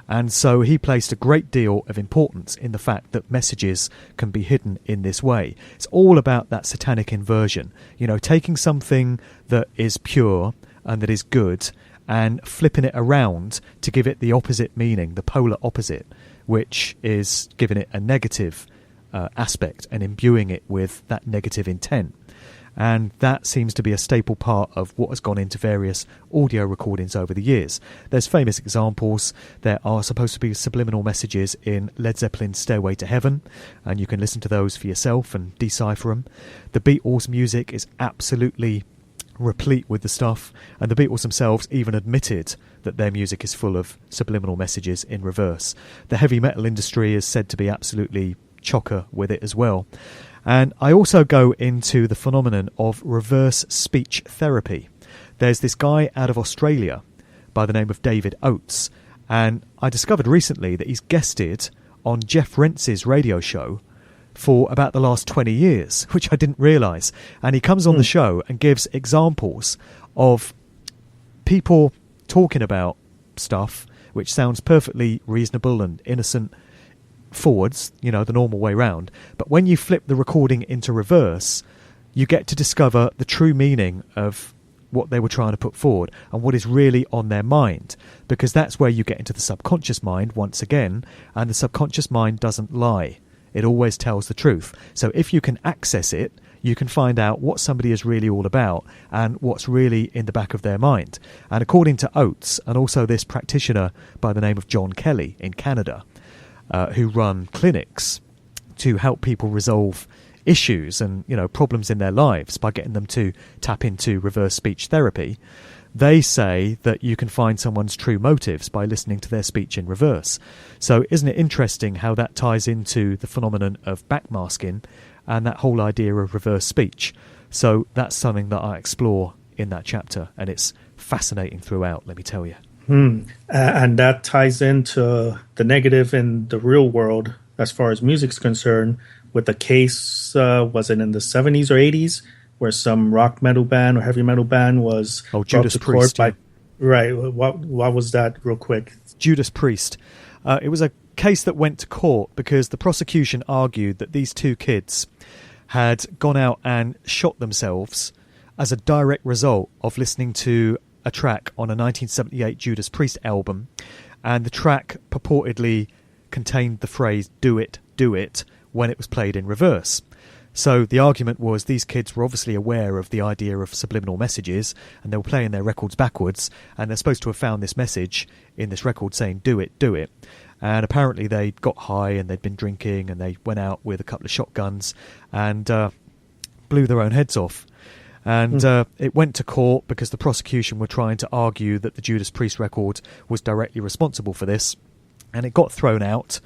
And so he placed a great deal of importance in the fact that messages can be hidden in this way. It's all about that satanic inversion, taking something that is pure and that is good and flipping it around to give it the opposite meaning, the polar opposite, which is giving it a negative aspect and imbuing it with that negative intent. And that seems to be a staple part of what has gone into various audio recordings over the years. There's famous examples. There are supposed to be subliminal messages in Led Zeppelin's Stairway to Heaven, and you can listen to those for yourself and decipher them. The Beatles' music is absolutely replete with the stuff, and the Beatles themselves even admitted that their music is full of subliminal messages in reverse. The heavy metal industry is said to be absolutely chocker with it as well. And I also go into the phenomenon of reverse speech therapy. There's this guy out of Australia by the name of David Oates, and I discovered recently that he's guested on Jeff Rentz's radio show for about the last 20 years, which I didn't realise. And he comes on the show and gives examples of people talking about stuff which sounds perfectly reasonable and innocent forwards, you know, the normal way round. But when you flip the recording into reverse, you get to discover the true meaning of what they were trying to put forward and what is really on their mind, because that's where you get into the subconscious mind once again, and the subconscious mind doesn't lie. It always tells the truth. So if you can access it, you can find out what somebody is really all about and what's really in the back of their mind. And according to Oates, and also this practitioner by the name of John Kelly in Canada, who run clinics to help people resolve issues and, you know, problems in their lives by getting them to tap into reverse speech therapy, they say that you can find someone's true motives by listening to their speech in reverse. So isn't it interesting how that ties into the phenomenon of backmasking and that whole idea of reverse speech? So that's something that I explore in that chapter, and it's fascinating throughout, let me tell you. And that ties into the negative in the real world as far as music's concerned, with the case, was it in the 70s or 80s, where some rock metal band or heavy metal band was Judas Priest. Right. What was that, real quick? Judas Priest. It was a case that went to court because the prosecution argued that these two kids had gone out and shot themselves as a direct result of listening to a track on a 1978 Judas Priest album, and the track purportedly contained the phrase "do it, do it" when it was played in reverse. So the argument was these kids were obviously aware of the idea of subliminal messages, and they were playing their records backwards, and they're supposed to have found this message in this record saying "do it, do it." And apparently they got high and they'd been drinking, and they went out with a couple of shotguns and blew their own heads off. And it went to court because the prosecution were trying to argue that the Judas Priest record was directly responsible for this, and it got thrown out.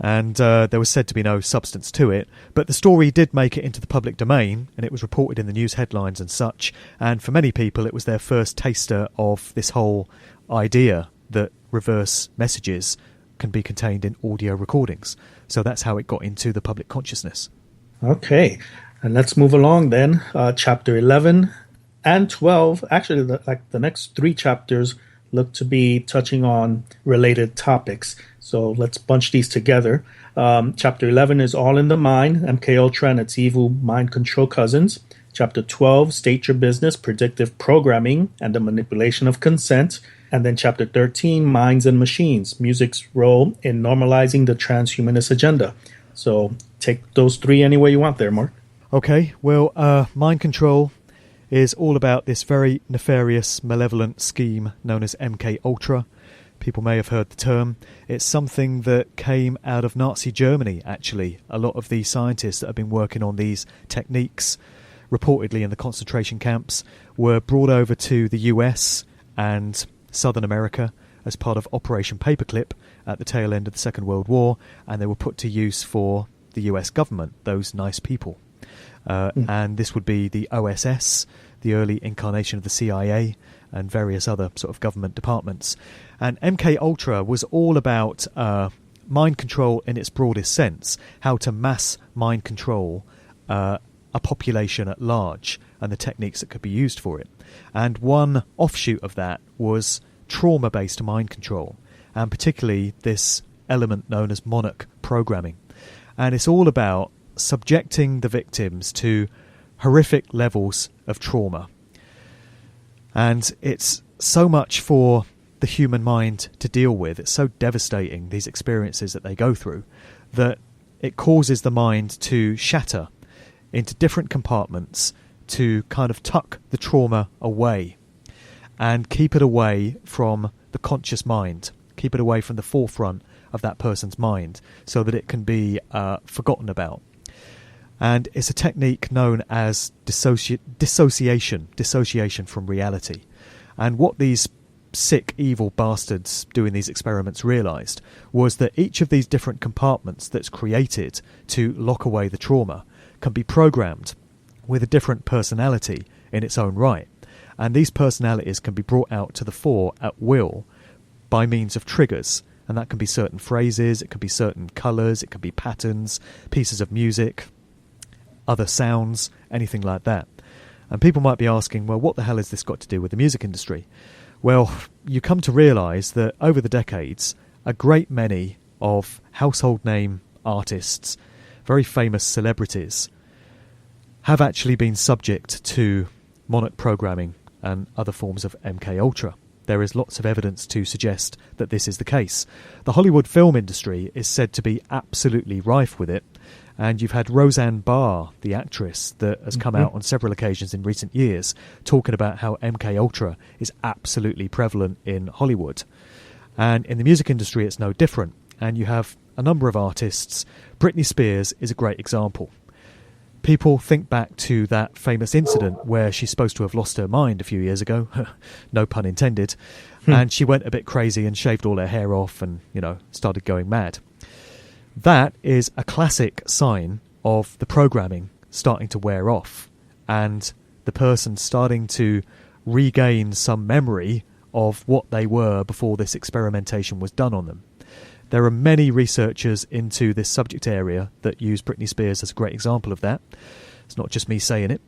And there was said to be no substance to it, but the story did make it into the public domain, and it was reported in the news headlines and such, and for many people it was their first taster of this whole idea that reverse messages can be contained in audio recordings. So that's how it got into the public consciousness. Okay, and let's move along then. Chapter 11 and 12, actually the next three chapters look to be touching on related topics. So let's bunch these together. Chapter 11 is All in the Mind, MK Ultra and its evil mind control cousins. Chapter 12, State Your Business, Predictive Programming and the Manipulation of Consent. And then Chapter 13, Minds and Machines, Music's Role in Normalizing the Transhumanist Agenda. So take those three any way you want there, Mark. Okay, well, mind control is all about this very nefarious, malevolent scheme known as MK Ultra. People may have heard the term. It's something that came out of Nazi Germany, actually. A lot of the scientists that have been working on these techniques, reportedly in the concentration camps, were brought over to the US and Southern America as part of Operation Paperclip at the tail end of the Second World War, and they were put to use for the US government, those nice people. And this would be the OSS, the early incarnation of the CIA, and various other sort of government departments. And MK Ultra was all about mind control in its broadest sense, how to mass mind control a population at large, and the techniques that could be used for it. And one offshoot of that was trauma-based mind control, and particularly this element known as Monarch Programming. And it's all about subjecting the victims to horrific levels of trauma. And it's so much for the human mind to deal with. It's so devastating, these experiences that they go through, that it causes the mind to shatter into different compartments to kind of tuck the trauma away and keep it away from the conscious mind, keep it away from the forefront of that person's mind so that it can be forgotten about. And it's a technique known as dissociation from reality. And what these sick, evil bastards doing these experiments realised was that each of these different compartments that's created to lock away the trauma can be programmed with a different personality in its own right. And these personalities can be brought out to the fore at will by means of triggers. And that can be certain phrases, it can be certain colours, it can be patterns, pieces of music, other sounds, anything like that. And people might be asking, well, what the hell has this got to do with the music industry? Well, you come to realise that over the decades, a great many of household name artists, very famous celebrities, have actually been subject to Monarch Programming and other forms of MK Ultra. There is lots of evidence to suggest that this is the case. The Hollywood film industry is said to be absolutely rife with it, and you've had Roseanne Barr, the actress, that has come out on several occasions in recent years talking about how MK Ultra is absolutely prevalent in Hollywood. And in the music industry it's no different, and you have a number of artists. Britney Spears is a great example. People think back to that famous incident where she's supposed to have lost her mind a few years ago, no pun intended, and she went a bit crazy and shaved all her hair off and, started going mad. That is a classic sign of the programming starting to wear off and the person starting to regain some memory of what they were before this experimentation was done on them. There are many researchers into this subject area that use Britney Spears as a great example of that. It's not just me saying it.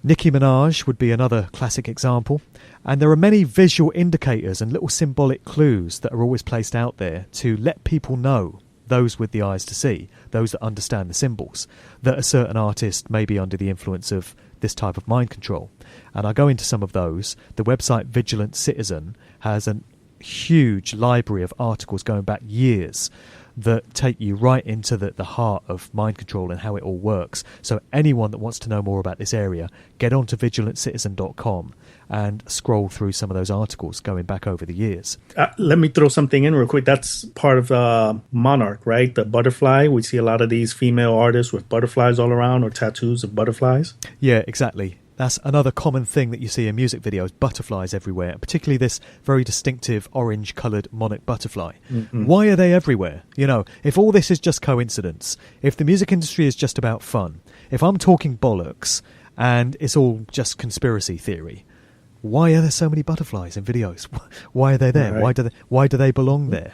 Nicki Minaj would be another classic example. And there are many visual indicators and little symbolic clues that are always placed out there to let people know, those with the eyes to see, those that understand the symbols, that a certain artist may be under the influence of this type of mind control. And I go into some of those. The website Vigilant Citizen has a huge library of articles going back years that take you right into the heart of mind control and how it all works. So anyone that wants to know more about this area, get onto vigilantcitizen.com and scroll through some of those articles going back over the years. Let me throw something in real quick. That's part of Monarch, right? The butterfly. We see a lot of these female artists with butterflies all around or tattoos of butterflies. Yeah, exactly. That's another common thing that you see in music videos, butterflies everywhere, particularly this very distinctive orange-coloured monarch butterfly. Mm-hmm. Why are they everywhere? If all this is just coincidence, if the music industry is just about fun, if I'm talking bollocks and it's all just conspiracy theory, why are there so many butterflies in videos? Why are they there? Right. Why do they belong there,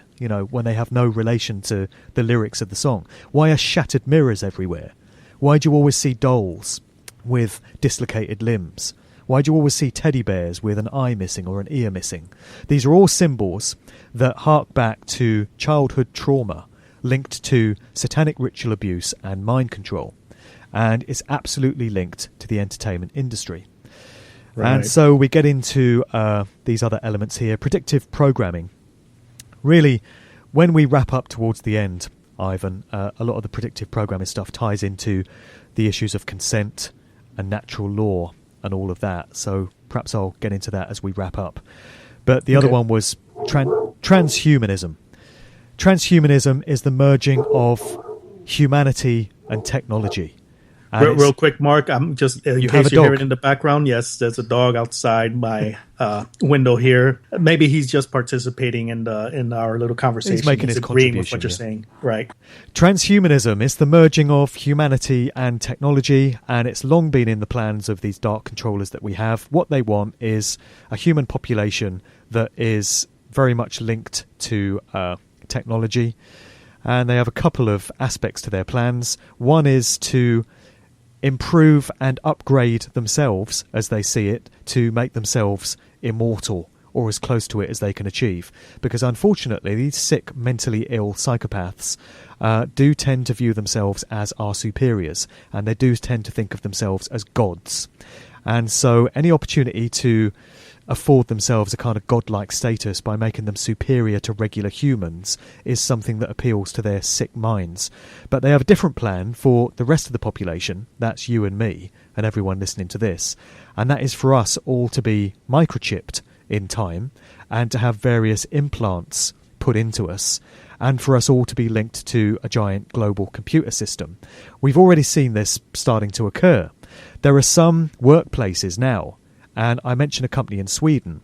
when they have no relation to the lyrics of the song? Why are shattered mirrors everywhere? Why do you always see dolls with dislocated limbs? Why do you always see teddy bears with an eye missing or an ear missing? These are all symbols that hark back to childhood trauma linked to satanic ritual abuse and mind control, and it's absolutely linked to the entertainment industry. Right. And so we get into these other elements here. Predictive programming. Really, when we wrap up towards the end, Ivan, a lot of the predictive programming stuff ties into the issues of consent and natural law and all of that. So perhaps I'll get into that as we wrap up. But the other one was transhumanism. Transhumanism is the merging of humanity and technology. Real quick, Mark, I'm just in case you hear it in the background. Yes, there's a dog outside my window here. Maybe he's just participating in our little conversation. He's making his agreeing contribution with what you're saying, right? Transhumanism is the merging of humanity and technology, and it's long been in the plans of these dark controllers that we have. What they want is a human population that is very much linked to technology, and they have a couple of aspects to their plans. One is to improve and upgrade themselves as they see it to make themselves immortal or as close to it as they can achieve. Because unfortunately, these sick, mentally ill psychopaths do tend to view themselves as our superiors, and they do tend to think of themselves as gods. And so any opportunity to afford themselves a kind of godlike status by making them superior to regular humans is something that appeals to their sick minds. But they have a different plan for the rest of the population, that's you and me and everyone listening to this, and that is for us all to be microchipped in time and to have various implants put into us, and for us all to be linked to a giant global computer system. We've already seen this starting to occur. There are some workplaces now, and I mentioned a company in Sweden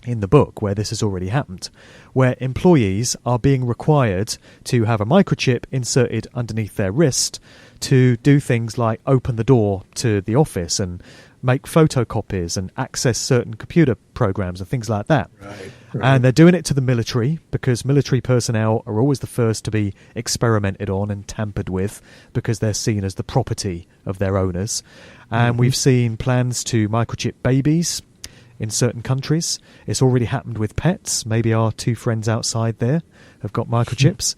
in the book where this has already happened, where employees are being required to have a microchip inserted underneath their wrist to do things like open the door to the office and make photocopies and access certain computer programs and things like that. Right. And they're doing it to the military because military personnel are always the first to be experimented on and tampered with because they're seen as the property of their owners. And we've seen plans to microchip babies in certain countries. It's already happened with pets. Maybe our two friends outside there have got microchips.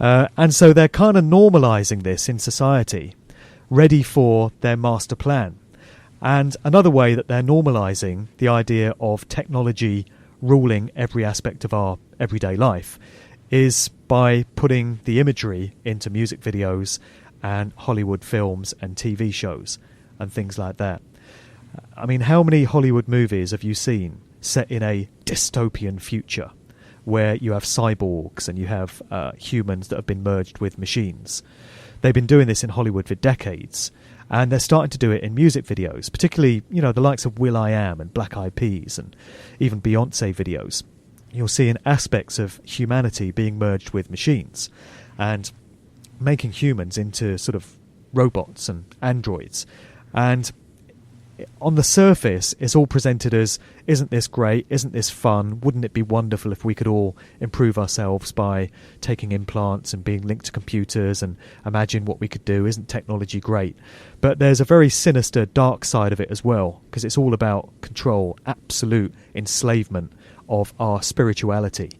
And so they're kind of normalising this in society, ready for their master plan. And another way that they're normalising the idea of technology ruling every aspect of our everyday life is by putting the imagery into music videos and Hollywood films and TV shows and things like that. I mean, how many Hollywood movies have you seen set in a dystopian future where you have cyborgs and you have humans that have been merged with machines? They've been doing this in Hollywood for decades. And they're starting to do it in music videos, particularly, you know, the likes of will.i.am and Black Eyed Peas and even Beyonce videos. You're seeing aspects of humanity being merged with machines and making humans into sort of robots and androids. And on the surface, it's all presented as, isn't this great? Isn't this fun? Wouldn't it be wonderful if we could all improve ourselves by taking implants and being linked to computers and imagine what we could do? Isn't technology great? But there's a very sinister, dark side of it as well, because it's all about control, absolute enslavement of our spirituality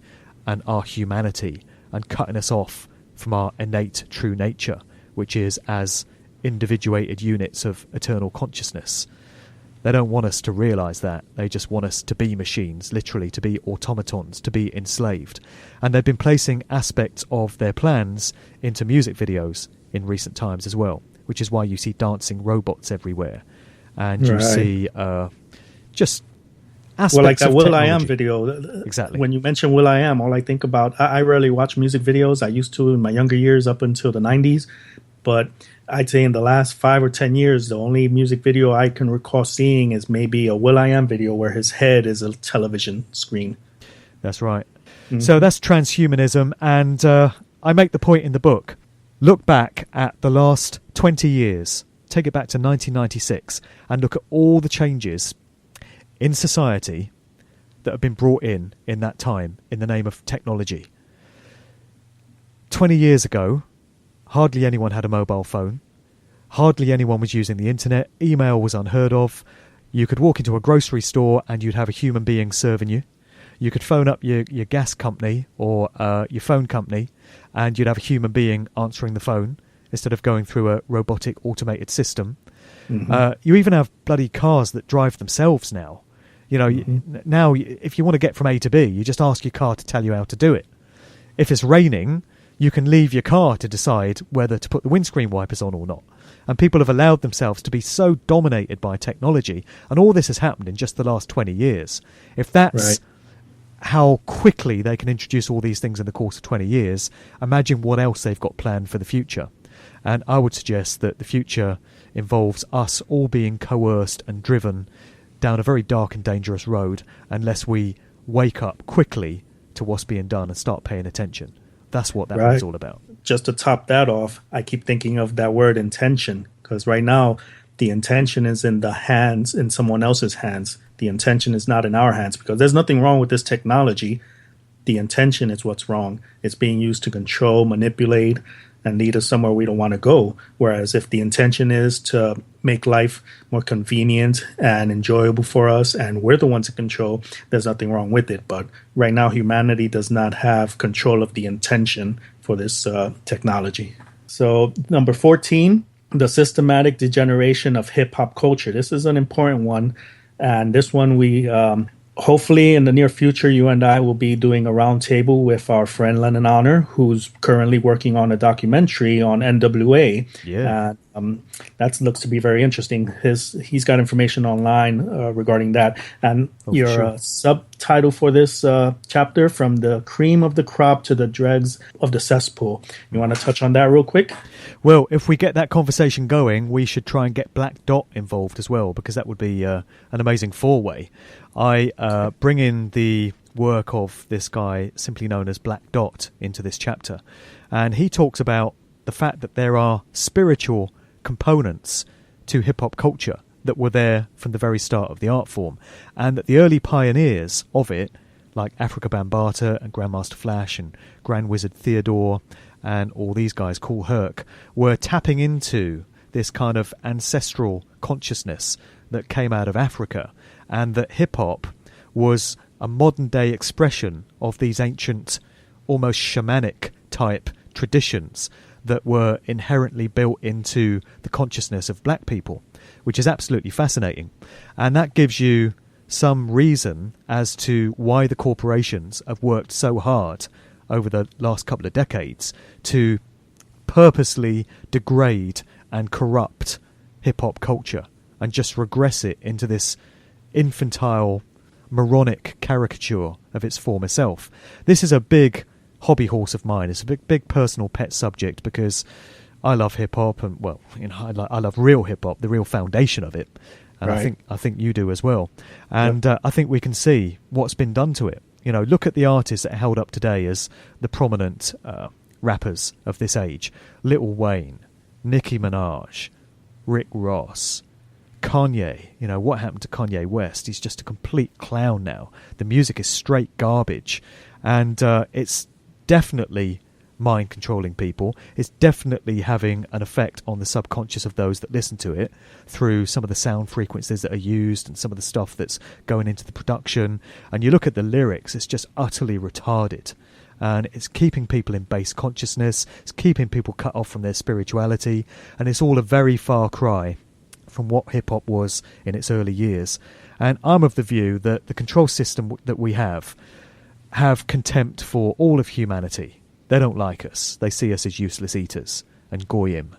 and our humanity and cutting us off from our innate true nature, which is as individuated units of eternal consciousness. They don't want us to realise that. They just want us to be machines, literally to be automatons, to be enslaved. And they've been placing aspects of their plans into music videos in recent times as well, which is why you see dancing robots everywhere. And you see just aspects like that of will.i.am technology. video. Exactly. When you mention will.i.am, all I think about, I rarely watch music videos. I used to in my younger years up until the 90s. But I'd say in the last 5 or 10 years, the only music video I can recall seeing is maybe a will.i.am video where his head is a television screen. That's right. So that's transhumanism. And I make the point in the book, look back at the last 20 years, take it back to 1996, and look at all the changes in society that have been brought in that time in the name of technology. 20 years ago, hardly anyone had a mobile phone. Hardly anyone was using the internet. Email was unheard of. You could walk into a grocery store and you'd have a human being serving you. You could phone up your gas company or your phone company and you'd have a human being answering the phone instead of going through a robotic automated system. You even have bloody cars that drive themselves now. You know, now if you want to get from A to B, you just ask your car to tell you how to do it. If it's raining, you can leave your car to decide whether to put the windscreen wipers on or not. And people have allowed themselves to be so dominated by technology. And all this has happened in just the last 20 years. If that's how quickly they can introduce all these things in the course of 20 years, imagine what else they've got planned for the future. And I would suggest that the future involves us all being coerced and driven down a very dark and dangerous road unless we wake up quickly to what's being done and start paying attention. That's what that one's all about. Just to top that off, I keep thinking of that word intention, because right now the intention is in the hands, in someone else's hands. The intention is not in our hands, because there's nothing wrong with this technology. The intention is what's wrong. It's being used to control, manipulate, and lead us somewhere we don't want to go. Whereas if the intention is to make life more convenient and enjoyable for us, and we're the ones in control, there's nothing wrong with it. But right now, humanity does not have control of the intention for this technology. So number 14, the systematic degeneration of hip-hop culture. This is an important one. And this one we hopefully in the near future, you and I will be doing a roundtable with our friend Lennon Honor, who's currently working on a documentary on NWA. Yeah. That looks to be very interesting. He's got information online regarding that. And your subtitle for this chapter, From the Cream of the Crop to the Dregs of the Cesspool. You want to touch on that real quick? Well, if we get that conversation going, we should try and get Black Dot involved as well, because that would be an amazing four-way. I bring in the work of this guy simply known as Black Dot into this chapter, and he talks about the fact that there are spiritual components to hip-hop culture that were there from the very start of the art form, and that the early pioneers of it, like Africa Bambaataa and Grandmaster Flash and Grand Wizard Theodore and all these guys, Kool Herc, were tapping into this kind of ancestral consciousness that came out of Africa, and that hip-hop was a modern-day expression of these ancient, almost shamanic type traditions that were inherently built into the consciousness of black people, which is absolutely fascinating. And that gives you some reason as to why the corporations have worked so hard over the last couple of decades to purposely degrade and corrupt hip-hop culture and just regress it into this infantile, moronic caricature of its former self. This is a big hobby horse of mine. It's a big personal pet subject because I love hip-hop, and well, you know, I love real hip-hop, the real foundation of it, and Right. I think you do as well. And I think we can see what's been done to it. You know, look at the artists that are held up today as the prominent rappers of this age: Lil Wayne, Nicki Minaj, Rick Ross, Kanye. You know, what happened to Kanye West? He's just a complete clown now. The music is straight garbage, and it's definitely mind controlling people. It's definitely having an effect on the subconscious of those that listen to it through some of the sound frequencies that are used and some of the stuff that's going into the production. And you look at the lyrics, it's just utterly retarded. And it's keeping people in base consciousness, it's keeping people cut off from their spirituality, and it's all a very far cry from what hip-hop was in its early years. And I'm of the view that the control system that we have contempt for all of humanity. They don't like us. They see us as useless eaters and goyim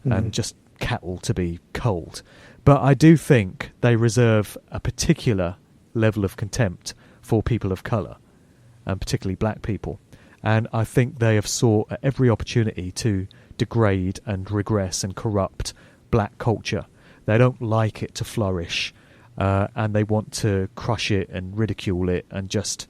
and just cattle to be culled. But I do think they reserve a particular level of contempt for people of colour, and particularly black people. And I think they have sought at every opportunity to degrade and regress and corrupt black culture. They don't like it to flourish, and they want to crush it and ridicule it and just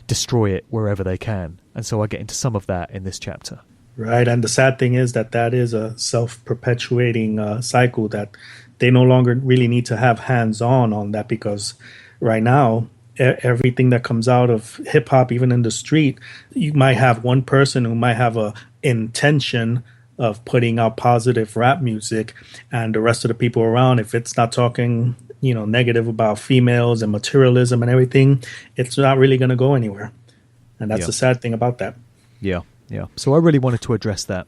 destroy it wherever they can. And so I get into some of that in this chapter. Right. And the sad thing is that is a self-perpetuating cycle that they no longer really need to have hands-on on that, because right now, everything that comes out of hip-hop, even in the street, you might have one person who might have a intention of putting out positive rap music, and the rest of the people around, if it's not talking, you know, negative about females and materialism and everything, it's not really going to go anywhere. And that's the sad thing about that. Yeah. So I really wanted to address that.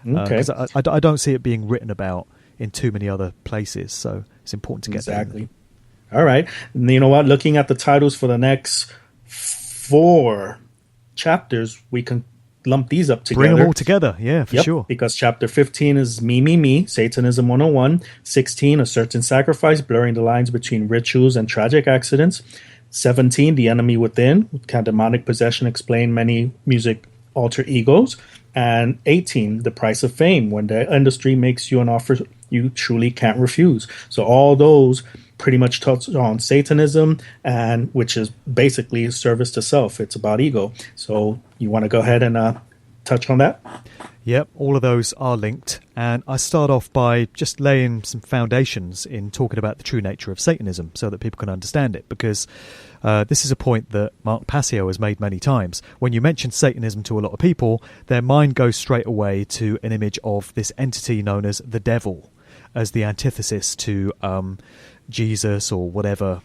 Okay. Because I don't see it being written about in too many other places, so it's important to get Exactly. All right. And you know what? Looking at the titles for the next 4 chapters, we can lump these up together. Bring them all together, yeah, for sure. Because chapter 15 is Me, Satanism 101. 16, A Certain Sacrifice, blurring the lines between rituals and tragic accidents. 17, The Enemy Within, can demonic possession explain many music alter egos. And 18, The Price of Fame, when the industry makes you an offer you truly can't refuse. So all those pretty much touch on Satanism, and which is basically service to self. It's about ego. So you want to go ahead and touch on that? Yep, all of those are linked, and I start off by just laying some foundations in talking about the true nature of Satanism so that people can understand it, because this is a point that Mark Passio has made many times. When you mention Satanism to a lot of people, their mind goes straight away to an image of this entity known as the devil, as the antithesis to Jesus or whatever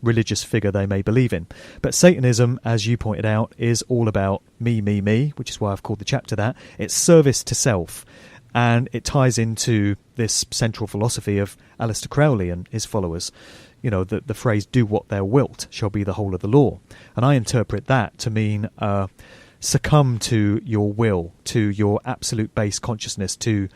religious figure they may believe in. But Satanism, as you pointed out, is all about me, which is why I've called the chapter that. It's service to self, and it ties into this central philosophy of Aleister Crowley and his followers. You know, the phrase, do what thou wilt shall be the whole of the law. And I interpret that to mean succumb to your will, to your absolute base consciousness, to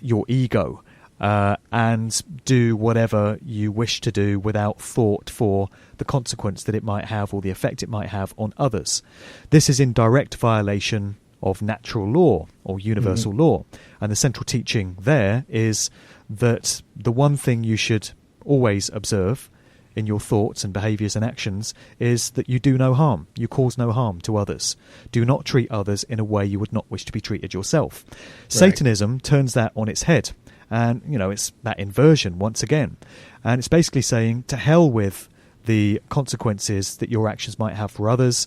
your ego, and do whatever you wish to do without thought for the consequence that it might have or the effect it might have on others. This is in direct violation of natural law or universal law. And the central teaching there is that the one thing you should always observe in your thoughts and behaviours and actions is that you do no harm. You cause no harm to others. Do not treat others in a way you would not wish to be treated yourself. Right. Satanism turns that on its head. And, it's that inversion once again. And it's basically saying, to hell with the consequences that your actions might have for others.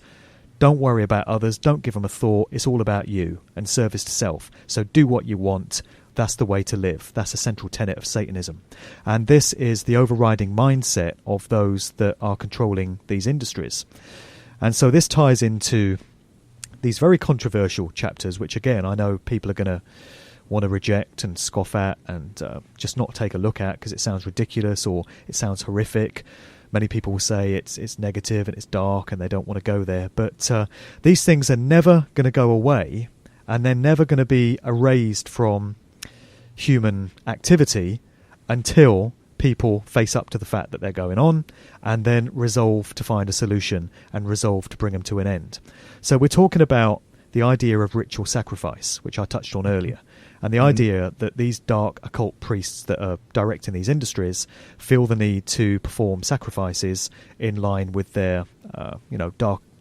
Don't worry about others. Don't give them a thought. It's all about you and service to self. So do what you want. That's the way to live. That's a central tenet of Satanism. And this is the overriding mindset of those that are controlling these industries. And so this ties into these very controversial chapters, which, again, I know people are going to want to reject and scoff at and just not take a look at because it sounds ridiculous or it sounds horrific. Many people will say it's negative and it's dark and they don't want to go there. But these things are never going to go away, and they're never going to be erased from human activity until people face up to the fact that they're going on and then resolve to find a solution and resolve to bring them to an end. So we're talking about the idea of ritual sacrifice, which I touched on earlier, and the idea that these dark occult priests that are directing these industries feel the need to perform sacrifices in line with their,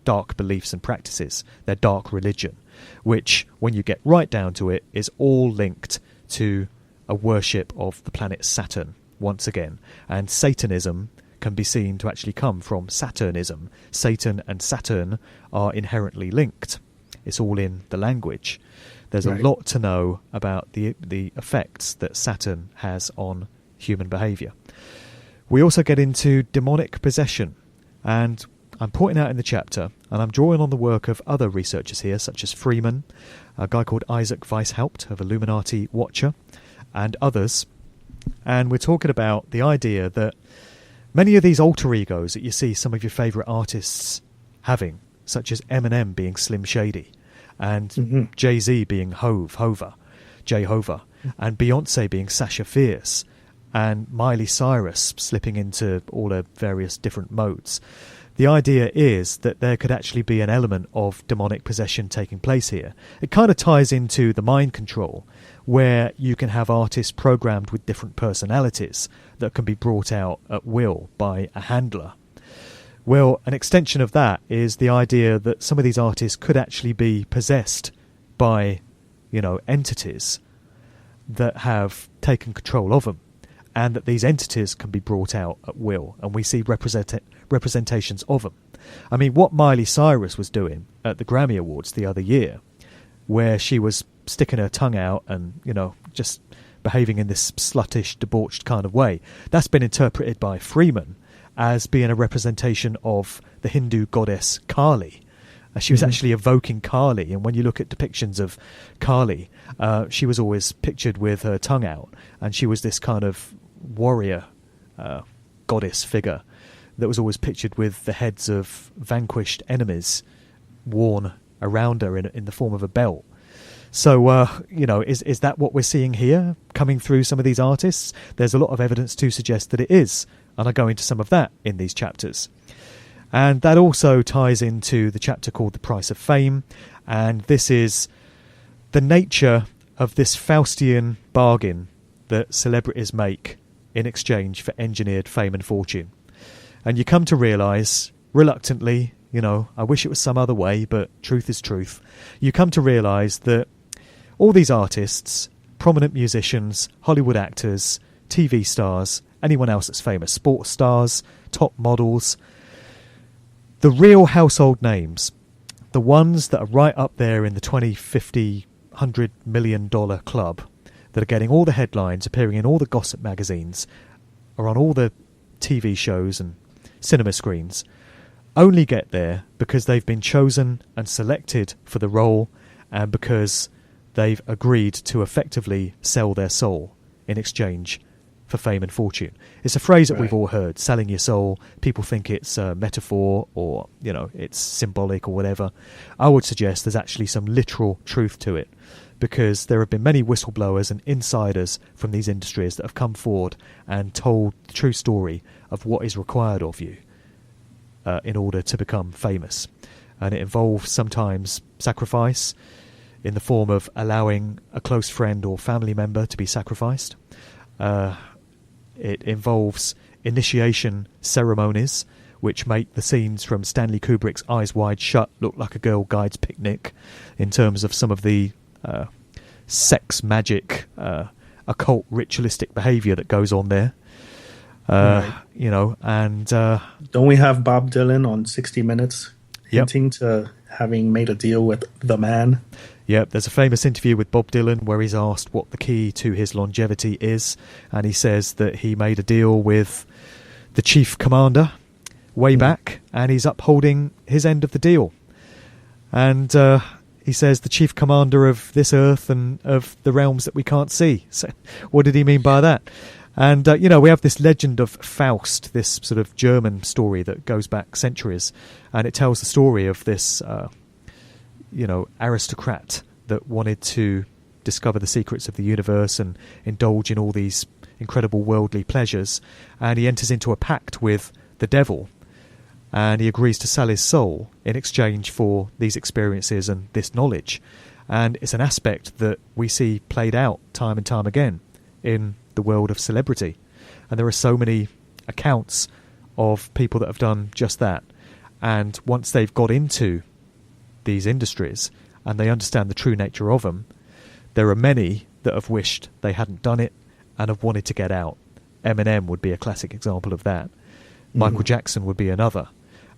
dark beliefs and practices, their dark religion, which, when you get right down to it, is all linked to a worship of the planet Saturn, once again. And Satanism can be seen to actually come from Saturnism. Satan and Saturn are inherently linked. It's all in the language. There's a lot to know about the effects that Saturn has on human behaviour. We also get into demonic possession, and I'm pointing out in the chapter, and I'm drawing on the work of other researchers here, such as Freeman, a guy called Isaac Weishaupt of Illuminati Watcher, and others. And we're talking about the idea that many of these alter egos that you see some of your favourite artists having, such as Eminem being Slim Shady, and Jay-Z being Jehovah, and Beyonce being Sasha Fierce, and Miley Cyrus slipping into all her various different modes. The idea is that there could actually be an element of demonic possession taking place here. It kind of ties into the mind control, where you can have artists programmed with different personalities that can be brought out at will by a handler. Well, an extension of that is the idea that some of these artists could actually be possessed by, entities that have taken control of them, and that these entities can be brought out at will, and we see representations of them. I mean, what Miley Cyrus was doing at the Grammy Awards the other year, where she was sticking her tongue out and, just behaving in this sluttish, debauched kind of way, that's been interpreted by Freeman as being a representation of the Hindu goddess Kali. She was actually evoking Kali, and when you look at depictions of Kali, she was always pictured with her tongue out, and she was this kind of warrior goddess figure that was always pictured with the heads of vanquished enemies worn around her in the form of a belt. So, is that what we're seeing here coming through some of these artists? There's a lot of evidence to suggest that it is, and I go into some of that in these chapters. And that also ties into the chapter called The Price of Fame, and this is the nature of this Faustian bargain that celebrities make in exchange for engineered fame and fortune. And you come to realise, reluctantly, I wish it was some other way, but truth is truth, you come to realise that all these artists, prominent musicians, Hollywood actors, TV stars, anyone else that's famous, sports stars, top models, the real household names, the ones that are right up there in the $20, $50, $100 million club, that are getting all the headlines, appearing in all the gossip magazines, are on all the TV shows and cinema screens, only get there because they've been chosen and selected for the role, and because they've agreed to effectively sell their soul in exchange for fame and fortune. It's a phrase that we've all heard, selling your soul. People think it's a metaphor or, it's symbolic or whatever. I would suggest there's actually some literal truth to it, because there have been many whistleblowers and insiders from these industries that have come forward and told the true story of what is required of you in order to become famous. And it involves sometimes sacrifice in the form of allowing a close friend or family member to be sacrificed. It involves initiation ceremonies, which make the scenes from Stanley Kubrick's Eyes Wide Shut look like a Girl Guides picnic, in terms of some of the sex magic, occult ritualistic behaviour that goes on there. Right. You know, and Don't we have Bob Dylan on 60 Minutes Yep. hinting to having made a deal with the man? yeah, there's a famous interview with Bob Dylan where he's asked what the key to his longevity is, and he says that he made a deal with the chief commander way back, and he's upholding his end of the deal. And he says the chief commander of this earth and of the realms that we can't see. So what did he mean by that? And, you know, we have this legend of Faust, this sort of German story that goes back centuries, and it tells the story of this, you know, aristocrat that wanted to discover the secrets of the universe and indulge in all these incredible worldly pleasures, and he enters into a pact with the devil, and he agrees to sell his soul in exchange for these experiences and this knowledge. And it's an aspect that we see played out time and time again in the world of celebrity. And there are so many accounts of people that have done just that. And once they've got into these industries and they understand the true nature of them, there are many that have wished they hadn't done it and have wanted to get out. Eminem would be a classic example of that. Michael Jackson would be another.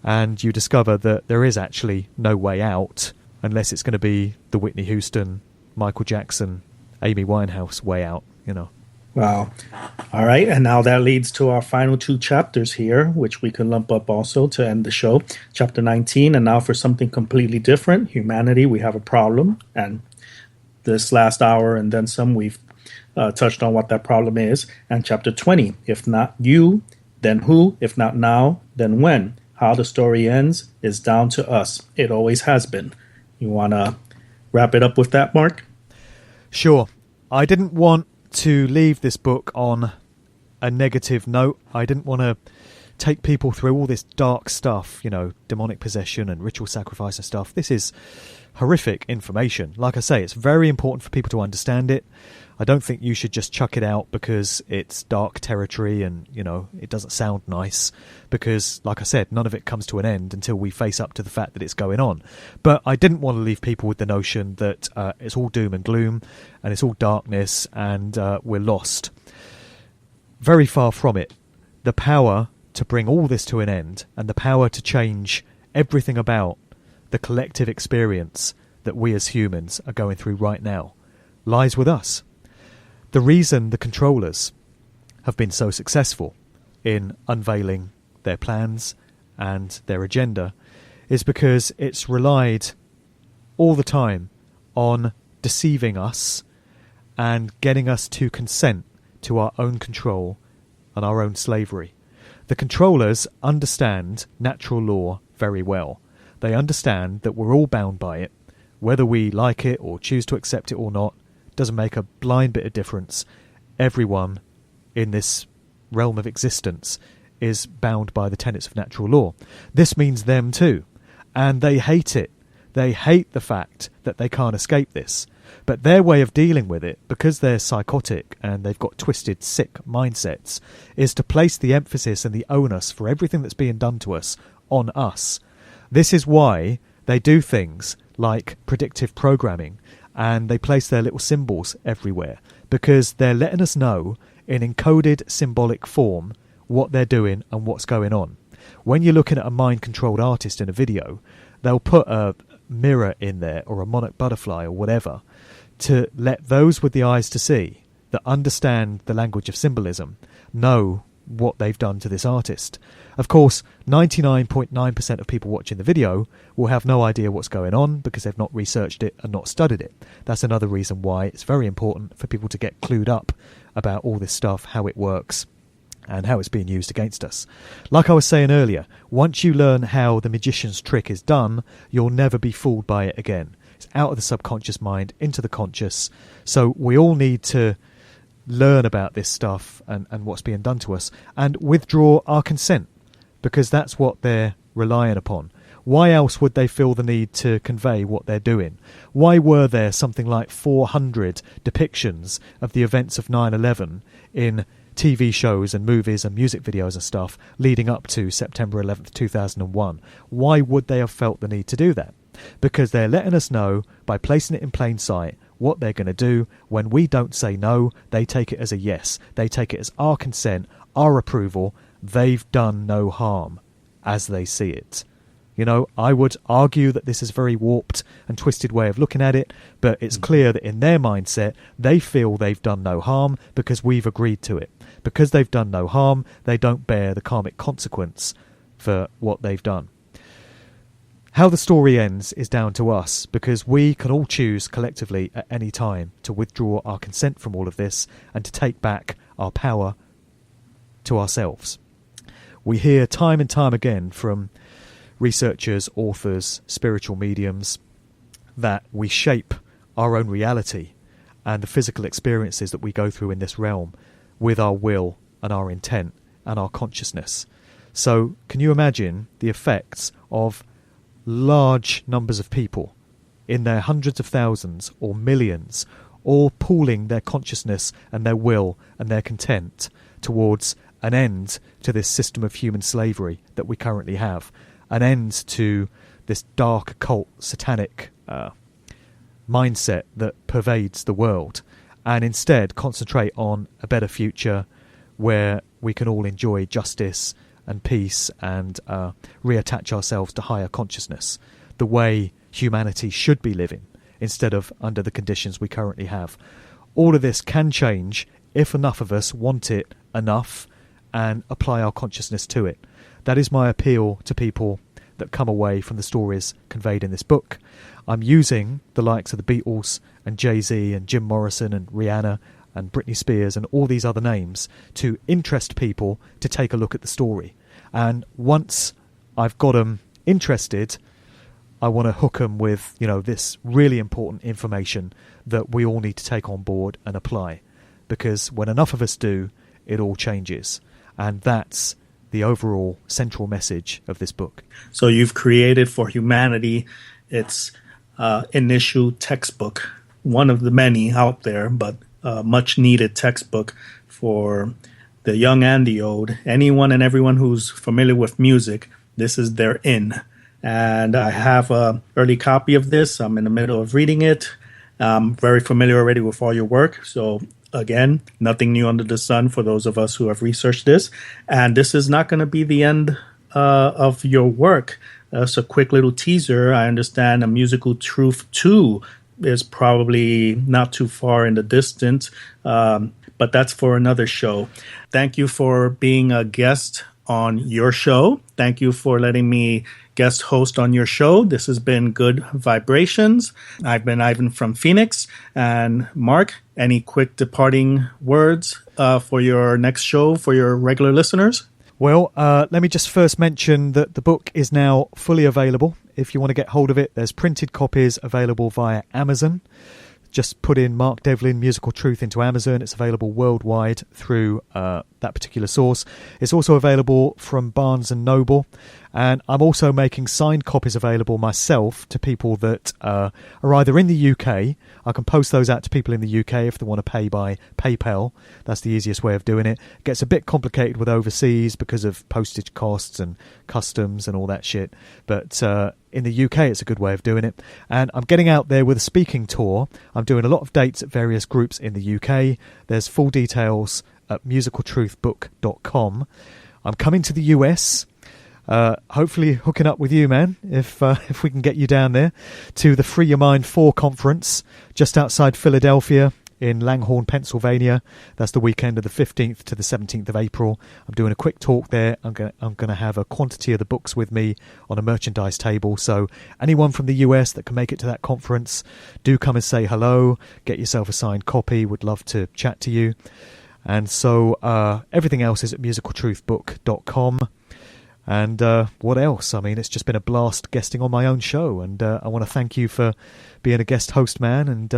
And you discover that there is actually no way out unless it's going to be the Whitney Houston, Michael Jackson, Amy Winehouse way out, you know. Wow. All right. And now that leads to our final two chapters here, which we can lump up also to end the show. Chapter 19. And now for something completely different. Humanity, we have a problem. And this last hour and then some, we've touched on what that problem is. And chapter 20. If not you, then who? If not now, then when? How the story ends is down to us. It always has been. You want to wrap it up with that, Mark? Sure. I didn't want to leave this book on a negative note. I didn't want to take people through all this dark stuff, you know, demonic possession and ritual sacrifice and stuff. This is horrific information. Like I say, it's very important for people to understand it. I don't think you should just chuck it out because it's dark territory and, you know, it doesn't sound nice. Because, like I said, none of it comes to an end until we face up to the fact that it's going on. But I didn't want to leave people with the notion that it's all doom and gloom and it's all darkness and we're lost. Very far from it. The power to bring all this to an end and the power to change everything about the collective experience that we as humans are going through right now lies with us. The reason the controllers have been so successful in unveiling their plans and their agenda is because it's relied all the time on deceiving us and getting us to consent to our own control and our own slavery. The controllers understand natural law very well. They understand that we're all bound by it. Whether we like it or choose to accept it or not doesn't make a blind bit of difference. Everyone in this realm of existence is bound by the tenets of natural law. This means them too. And they hate it. They hate the fact that they can't escape this. But their way of dealing with it, because they're psychotic and they've got twisted, sick mindsets, is to place the emphasis and the onus for everything that's being done to us on us. This is why they do things like predictive programming and they place their little symbols everywhere, because they're letting us know in encoded symbolic form what they're doing and what's going on. When you're looking at a mind-controlled artist in a video, they'll put a mirror in there or a monarch butterfly or whatever to let those with the eyes to see that understand the language of symbolism know what they've done to this artist. Of course, 99.9% of people watching the video will have no idea what's going on because they've not researched it and not studied it. That's another reason why it's very important for people to get clued up about all this stuff, how it works, and how it's being used against us. Like I was saying earlier, once you learn how the magician's trick is done, you'll never be fooled by it again. It's out of the subconscious mind, into the conscious. So we all need to learn about this stuff and what's being done to us and withdraw our consent, because that's what they're relying upon. Why else would they feel the need to convey what they're doing? Why were there something like 400 depictions of the events of 9/11 in TV shows and movies and music videos and stuff leading up to September 11th, 2001. Why would they have felt the need to do that? Because they're letting us know by placing it in plain sight what they're going to do. When we don't say no, they take it as a yes. They take it as our consent, our approval. They've done no harm as they see it. You know, I would argue that this is a very warped and twisted way of looking at it, but it's clear that in their mindset, they feel they've done no harm because we've agreed to it. Because they've done no harm, they don't bear the karmic consequence for what they've done. How the story ends is down to us, because we can all choose collectively at any time to withdraw our consent from all of this and to take back our power to ourselves. We hear time and time again from researchers, authors, spiritual mediums, that we shape our own reality and the physical experiences that we go through in this realm with our will and our intent and our consciousness. So can you imagine the effects of large numbers of people in their hundreds of thousands or millions all pooling their consciousness and their will and their content towards an end to this system of human slavery that we currently have, an end to this dark, occult, satanic mindset that pervades the world, and instead concentrate on a better future where we can all enjoy justice and peace and reattach ourselves to higher consciousness, the way humanity should be living, instead of under the conditions we currently have. All of this can change if enough of us want it enough and apply our consciousness to it. That is my appeal to people that come away from the stories conveyed in this book. I'm using the likes of the Beatles and Jay-Z and Jim Morrison and Rihanna and Britney Spears and all these other names to interest people to take a look at the story. And once I've got them interested, I want to hook them with, you know, this really important information that we all need to take on board and apply. Because when enough of us do, it all changes. And that's the overall central message of this book. So you've created for humanity its initial textbook, one of the many out there, but much needed textbook for the young and the old. Anyone and everyone who's familiar with music, this is their in. And I have an early copy of this. I'm in the middle of reading it. I'm very familiar already with all your work. So again, nothing new under the sun for those of us who have researched this. And this is not going to be the end of your work. It's a quick little teaser. I understand A Musical Truth 2 is probably not too far in the distance, but that's for another show. Thank you for being a guest on your show. Thank you for letting me guest host on your show. This has been Good Vibrations. I've been Ivan from Phoenix. And Mark, any quick departing words for your next show for your regular listeners? Well, let me just first mention that the book is now fully available. If you want to get hold of it, there's printed copies available via Amazon. Just put in Mark Devlin Musical Truth into Amazon. It's available worldwide through that particular source. It's also available from Barnes & Noble. And I'm also making signed copies available myself to people that are either in the UK. I can post those out to people in the UK if they want to pay by PayPal. That's the easiest way of doing it. It gets a bit complicated with overseas because of postage costs and customs and all that shit. But in the UK, it's a good way of doing it. And I'm getting out there with a speaking tour. I'm doing a lot of dates at various groups in the UK. There's full details at musicaltruthbook.com. I'm coming to the US. Hopefully hooking up with you, man, if we can get you down there to the Free Your Mind 4 conference just outside Philadelphia in Langhorne, Pennsylvania. That's the weekend of the 15th to the 17th of April. I'm doing a quick talk there. I'm going to have a quantity of the books with me on a merchandise table. So anyone from the US that can make it to that conference, do come and say hello. Get yourself a signed copy. Would love to chat to you. And so everything else is at musicaltruthbook.com. And what else? I mean, it's just been a blast guesting on my own show. And I want to thank you for being a guest host, man. And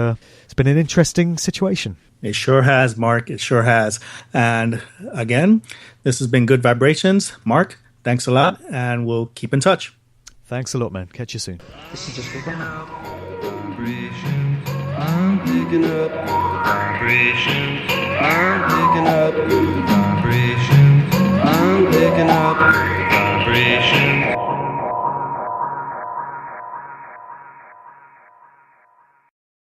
it's been an interesting situation. It sure has, Mark. It sure has. And again, this has been Good Vibrations. Mark, thanks a lot. And we'll keep in touch. Thanks a lot, man. Catch you soon. This is just for fun. Vibrations. I'm picking up good vibrations. I'm picking picking up good